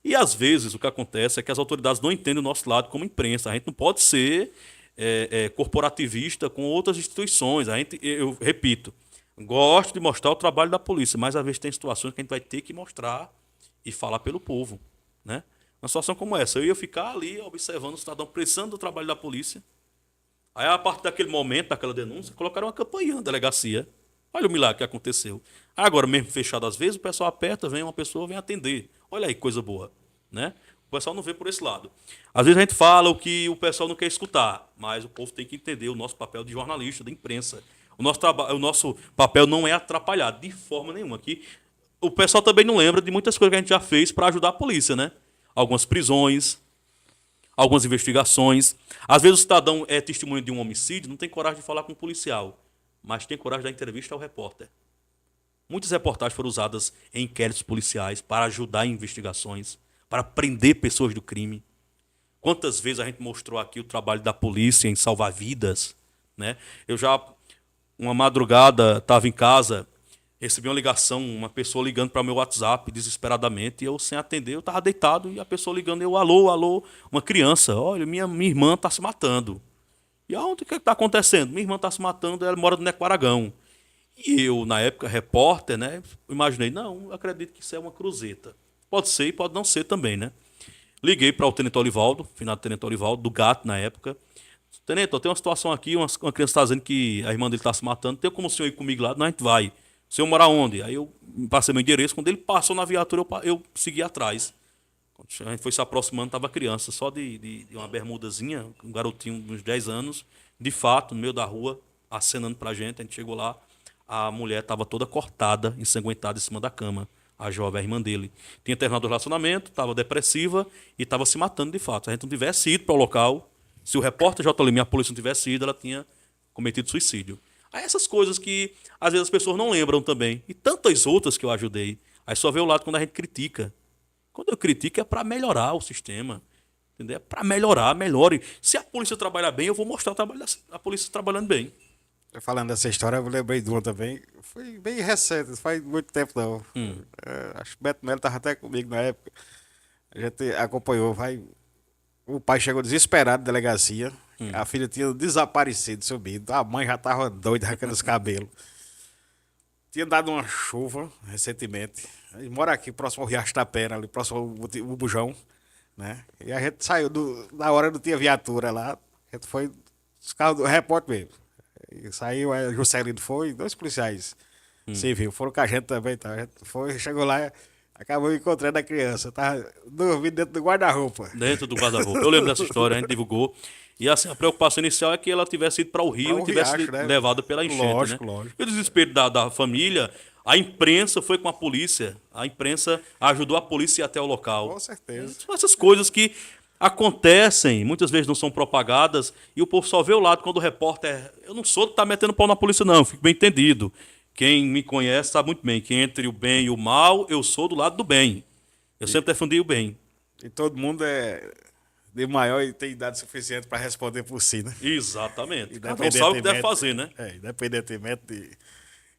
E, às vezes, o que acontece é que as autoridades não entendem o nosso lado como imprensa. A gente não pode ser corporativista com outras instituições. Eu repito, gosto de mostrar o trabalho da polícia, mas, às vezes, tem situações que a gente vai ter que mostrar e falar pelo povo, né? Uma situação como essa, eu ia ficar ali observando o cidadão precisando do trabalho da polícia. Aí, a partir daquele momento, daquela denúncia, colocaram uma campainha na delegacia. Olha o milagre que aconteceu. Agora, mesmo fechado às vezes, o pessoal aperta, vem uma pessoa, vem atender. Olha aí, coisa boa, né? O pessoal não vê por esse lado. Às vezes a gente fala o que o pessoal não quer escutar, mas o povo tem que entender o nosso papel de jornalista, de imprensa. O nosso papel não é atrapalhar de forma nenhuma. Aqui, o pessoal também não lembra de muitas coisas que a gente já fez para ajudar a polícia, né? Algumas prisões, algumas investigações. Às vezes o cidadão é testemunha de um homicídio, não tem coragem de falar com o policial, mas tem coragem de dar entrevista ao repórter. Muitas reportagens foram usadas em inquéritos policiais para ajudar em investigações, para prender pessoas do crime. Quantas vezes a gente mostrou aqui o trabalho da polícia em salvar vidas, né? Eu já, uma madrugada, estava em casa, recebi uma ligação, uma pessoa ligando para o meu WhatsApp desesperadamente, e eu sem atender, eu estava deitado, e a pessoa ligando, eu, alô, alô, uma criança, olha, minha irmã está se matando. E aonde, o que está acontecendo? Minha irmã está se matando, ela mora no Nequaragão. E eu, na época, repórter, né, imaginei, não, acredito que isso é uma cruzeta. Pode ser e pode não ser também, né? Liguei para o Tenente Olivaldo, finado Tenente Olivaldo, do GAT na época. Tenente, tem uma situação aqui, uma criança está dizendo que a irmã dele está se matando, tem como o senhor ir comigo lá? Não, a gente vai. O senhor mora onde? Aí eu passei meu endereço, quando ele passou na viatura, eu segui atrás. Quando a gente foi se aproximando, estava criança, só de uma bermudazinha, um garotinho de uns 10 anos, de fato, no meio da rua, acenando pra gente. A gente chegou lá, a mulher estava toda cortada, ensanguentada em cima da cama, a jovem, a irmã dele. Tinha terminado o relacionamento, estava depressiva e estava se matando de fato. Se a gente não tivesse ido para o local, se o repórter J. Lima e a polícia não tivesse ido, ela tinha cometido suicídio. Aí essas coisas que às vezes as pessoas não lembram também. E tantas outras que eu ajudei. Aí só vê o lado quando a gente critica. Quando eu critico é para melhorar o sistema. Entendeu? É para melhorar, melhore. Se a polícia trabalhar bem, eu vou mostrar o trabalho da polícia trabalhando bem. Falando dessa história, eu lembrei de uma também. Foi bem recente, não faz muito tempo não. Acho que o Beto Melo estava até comigo na época. A gente acompanhou, o pai chegou desesperado da delegacia. A filha tinha desaparecido, subido. A mãe já estava doida, arrancando os cabelos. tinha dado uma chuva recentemente. Ele mora aqui próximo ao Riacho da Pena, ali próximo ao Bujão, né? E a gente saiu, na hora não tinha viatura lá. A gente foi, os carros do repórter mesmo. E saiu, a Juscelino foi, 2 policiais civil, foram com a gente também, tá? A gente foi, chegou lá, acabou encontrando a criança, tava dormindo dentro do guarda-roupa. Dentro do guarda-roupa. Eu lembro dessa história, a gente divulgou. E assim, a preocupação inicial é que ela tivesse ido para o Rio Para o e tivesse riacho, né? levado pela enchente, Lógico, né? lógico. E o desespero da família, a imprensa foi com a polícia. A imprensa ajudou a polícia a ir até o local. Com certeza. São essas coisas que acontecem, muitas vezes não são propagadas, e o povo só vê o lado quando o repórter... Eu não sou de estar metendo pau na polícia, não, fico bem entendido. Quem me conhece sabe muito bem que entre o bem e o mal, eu sou do lado do bem. Eu sempre defendi o bem. E todo mundo é de maior e tem idade suficiente para responder por si, né? Exatamente. Cada um sabe o que deve fazer, né? Independentemente de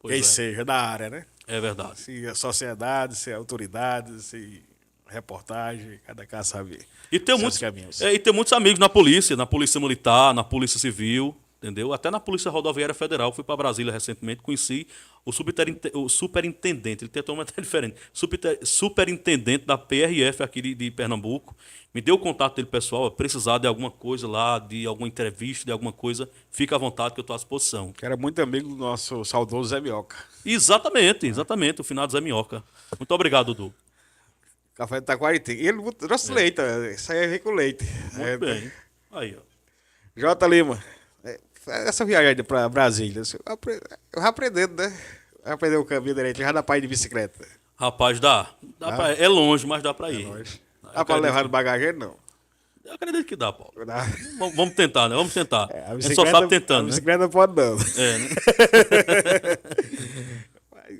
Pois quem é. seja da área, né? É verdade. Se é sociedade, se é autoridade, se reportagem, cada caso sabe E tem, seus muitos, caminhos. e tem muitos amigos na polícia militar, na polícia civil, entendeu? Até na Polícia Rodoviária Federal. Fui para Brasília recentemente, conheci o superintendente, ele tem até uma até diferente, superintendente da PRF aqui de Pernambuco. Me deu o contato dele pessoal, precisar de alguma coisa lá, de alguma entrevista, de alguma coisa, fica à vontade que eu estou à disposição. Que era muito amigo do nosso saudoso Zé Mioca. Exatamente, o finado Zé Minhoca. Muito obrigado, Dudu. Café de Taquaritinga. E ele trouxe leite, isso aí vem com leite. Muito bem. Aí, ó. J. Lima, essa viagem para Brasília, eu já aprendendo, né? Já aprendeu o caminho direito, já dá para ir de bicicleta. Rapaz, dá é longe, mas dá pra ir. Dá para levar no bagageiro, não? Eu acredito que dá, Paulo. Dá. Vamos tentar, né? Vamos tentar. A A gente só sabe a tentando, né? bicicleta não pode não. É, né?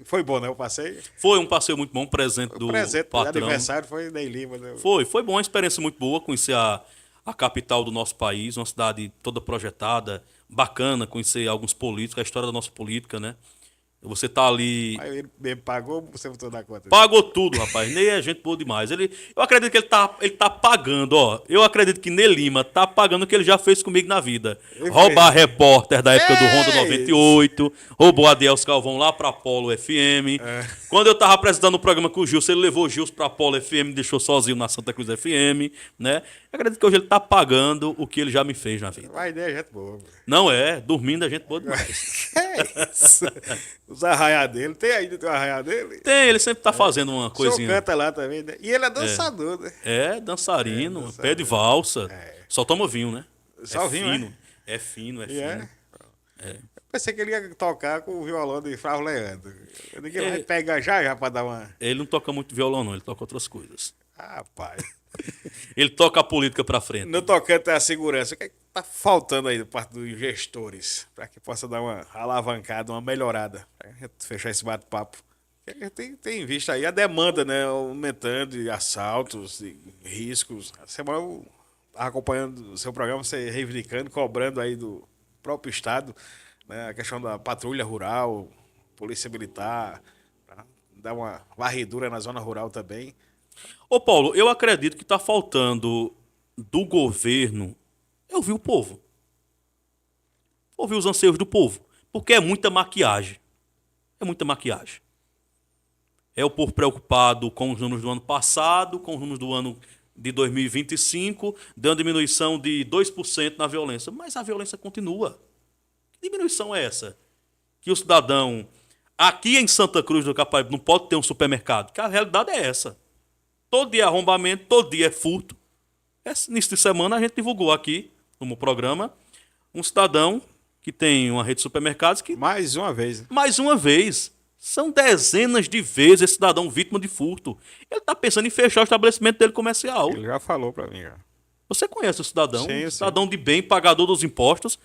Foi bom, né? O passeio. Foi um passeio muito bom, um presente O do presente do patrão. aniversário foi Ney Lima. Né? Foi bom, uma experiência muito boa, conhecer a capital do nosso país, uma cidade toda projetada, bacana, conhecer alguns políticos, a história da nossa política, né? Você tá ali... Aí ele mesmo pagou, você botou na conta. Pagou tudo, rapaz. Ney é gente boa demais. Eu acredito que ele tá pagando, ó. Eu acredito que Ney Lima tá pagando o que ele já fez comigo na vida. Ele Roubar repórter da época do É Ronda 98, roubou a Adiels Calvão lá pra Polo FM. Quando eu tava apresentando o programa com o Gilson, ele levou o Gilson pra Polo FM, me deixou sozinho na Santa Cruz FM, né? Eu acredito que hoje ele tá pagando o que ele já me fez na vida. Vai, né? Gente boa. Não é, dormindo é gente boa demais. É isso. Os arraiados dele. Tem ainda o arraiado dele? Tem, ele sempre tá fazendo uma O senhor coisinha. canta lá também, né? E ele é dançador, né? É, dançarino, pé de valsa. Só toma vinho, né? Só é vinho, fino. É fino, é E fino. Eu pensei que ele ia tocar com o violão de Flávio Leandro. Eu digo que ele É. vai pegar já pra dar uma... Ele não toca muito violão, não, ele toca outras coisas. Rapaz. Ele toca a política pra frente. No tocante à segurança, o que é que tá faltando aí da parte dos gestores para que possa dar uma alavancada, uma melhorada? Pra gente fechar esse bate-papo. A gente tem visto aí a demanda, né, aumentando de assaltos, de riscos. A semana eu estava acompanhando o seu programa, você reivindicando, cobrando aí do próprio Estado, né, a questão da patrulha rural, polícia militar, pra dar uma varredura na zona rural também. Ô, Paulo, eu acredito que tá faltando do governo ouvir o povo. Ouvir os anseios do povo. Porque é muita maquiagem. É muita maquiagem. É o povo preocupado com os números do ano passado, com os números do ano de 2025, dando diminuição de 2% na violência. Mas a violência continua. Que diminuição é essa? Que o cidadão, aqui em Santa Cruz do Caparibe, não pode ter um supermercado. Que a realidade é essa. Todo dia é arrombamento, todo dia é furto. Nesse de semana a gente divulgou aqui, no programa, um cidadão que tem uma rede de supermercados que, Mais uma vez, né? mais uma vez, são dezenas de vezes esse cidadão vítima de furto. Ele está pensando em fechar o estabelecimento dele comercial. Ele já falou para mim, já. Você conhece o cidadão? Sim, Um cidadão de bem, pagador dos impostos.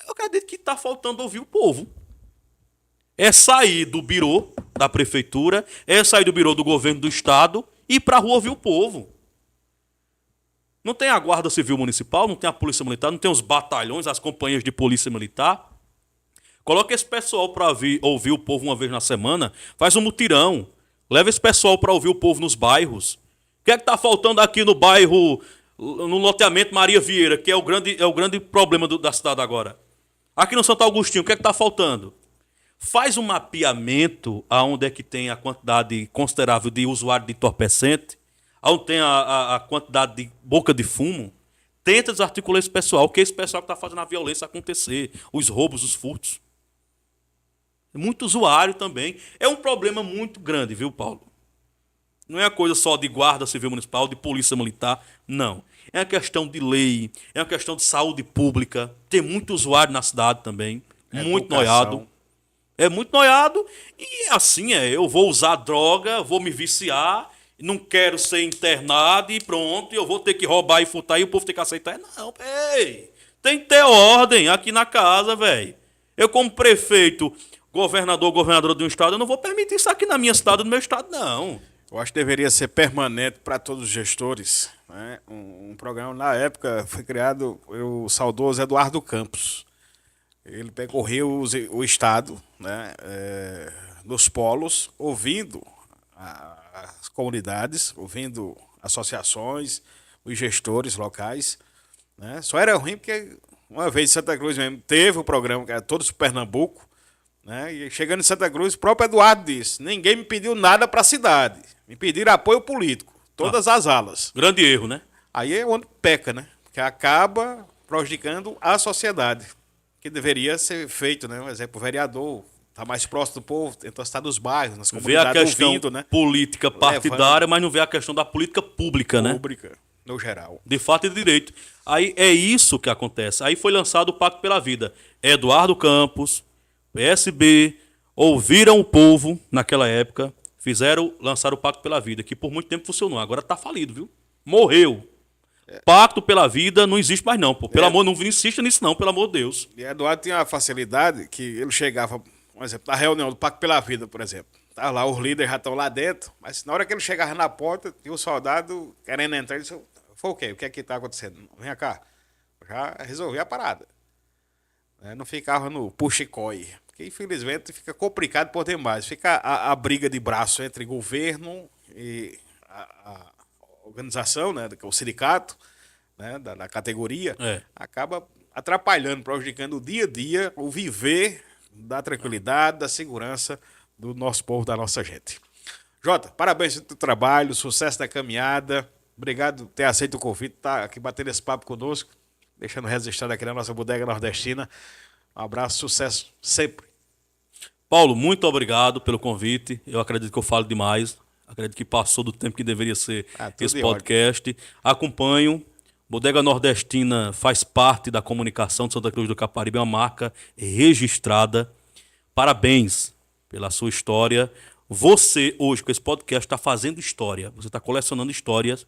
Eu acredito que está faltando ouvir o povo. É sair do birô da prefeitura, é sair do birô do governo do estado e ir para a rua ouvir o povo. Não tem a Guarda Civil Municipal, não tem a Polícia Militar, não tem os batalhões, as companhias de Polícia Militar. Coloca esse pessoal para ouvir o povo uma vez na semana, faz um mutirão, leva esse pessoal para ouvir o povo nos bairros. O que é que está faltando aqui no bairro, no loteamento Maria Vieira, que é o grande problema da cidade agora? Aqui no Santo Agostinho, o que é que está faltando? faz um mapeamento aonde é que tem a quantidade considerável de usuário de entorpecente, aonde tem a quantidade de boca de fumo. Tenta desarticular esse pessoal, que é esse pessoal que está fazendo a violência acontecer, os roubos, os furtos. Muito usuário também. É um problema muito grande, viu, Paulo? Não é uma coisa só de guarda civil municipal, de polícia militar, não. É uma questão de lei, é uma questão de saúde pública. Tem muito usuário na cidade também, muito noiado. É muito noiado e assim eu vou usar droga, vou me viciar, não quero ser internado e pronto, eu vou ter que roubar e furtar e o povo tem que aceitar. Não, tem que ter ordem aqui na casa, velho. Eu como prefeito, governadora de um estado, eu não vou permitir isso aqui na minha cidade, no meu estado, não. Eu acho que deveria ser permanente para todos os gestores. Né? Um programa, na época, foi criado o saudoso Eduardo Campos. Ele percorreu o estado, né, nos polos, ouvindo as comunidades, ouvindo associações, os gestores locais. Né? Só era ruim porque uma vez em Santa Cruz mesmo teve o programa, que era Todos para Pernambuco, né? E chegando em Santa Cruz, o próprio Eduardo disse: ninguém me pediu nada para a cidade, me pediram apoio político, todas as alas. Grande erro, né? Aí é onde peca, né? Porque acaba prejudicando a sociedade, que deveria ser feito, né? Por exemplo, o vereador está mais próximo do povo, tenta estar nos bairros, nas comunidades, vê a questão ouvindo, né? política partidária, mas não vê a questão da política pública, né? Pública, no geral. De fato e de direito. Aí é isso que acontece. Aí foi lançado o Pacto pela Vida. Eduardo Campos, PSB, ouviram o povo naquela época, lançaram o Pacto pela Vida, que por muito tempo funcionou. Agora está falido, viu? Morreu. Pacto pela Vida não existe mais não, pô. Pelo amor, não insista nisso não, pelo amor de Deus. E Eduardo tinha uma facilidade que ele chegava, por exemplo, na reunião do Pacto pela Vida, por exemplo. Tá lá, os líderes já estão lá dentro, mas na hora que ele chegava na porta, tinha um soldado querendo entrar, ele disse: foi o quê? O que é que está acontecendo? Vem cá. Já resolvi a parada. Não ficava no puxa-coi, porque infelizmente fica complicado por demais. Fica a briga de braço entre governo e a organização, né, o sindicato, né, da categoria, acaba atrapalhando, prejudicando o dia a dia, o viver da tranquilidade, da segurança do nosso povo, da nossa gente. Jota, parabéns pelo teu trabalho, sucesso da caminhada. Obrigado por ter aceito o convite, estar aqui batendo esse papo conosco, deixando registrado aqui na nossa bodega nordestina. Um abraço, sucesso sempre. Paulo, muito obrigado pelo convite. Eu acredito que eu falo demais. Acredito que passou do tempo que deveria ser esse podcast. Ótimo. Acompanho. Bodega Nordestina faz parte da comunicação de Santa Cruz do Caparibe, é uma marca registrada. Parabéns pela sua história. Você, hoje, com esse podcast, está fazendo história. Você está colecionando histórias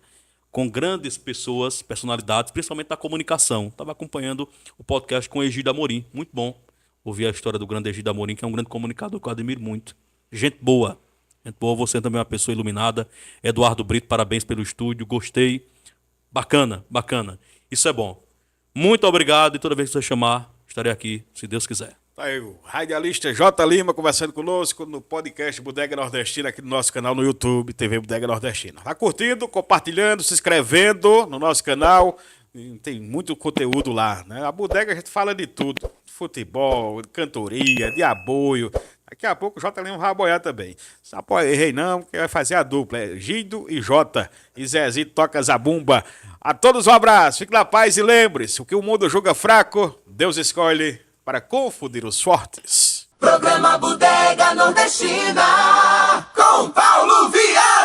com grandes pessoas, personalidades, principalmente da comunicação. Estava acompanhando o podcast com Egídio Amorim. Muito bom ouvir a história do grande Egídio Amorim, que é um grande comunicador que eu admiro muito. Gente boa. Gente boa, você também é uma pessoa iluminada. Eduardo Brito, parabéns pelo estúdio. Gostei. Bacana, bacana. Isso é bom. Muito obrigado e toda vez que você chamar, estarei aqui, se Deus quiser. Tá aí o radialista J. Lima conversando conosco no podcast Bodega Nordestina aqui no nosso canal no YouTube, TV Bodega Nordestina. Tá curtindo, compartilhando, se inscrevendo no nosso canal. Tem muito conteúdo lá, né? A bodega a gente fala de tudo. Futebol, cantoria, de aboio. Daqui a pouco o J. Lima vai aboiar também. Não errei não, que vai fazer a dupla. É Gido e Jota. E Zezito toca zabumba. A todos um abraço, fique na paz e lembre-se, o que o mundo julga fraco, Deus escolhe para confundir os fortes. Programa Bodega Nordestina com Paulo Viana.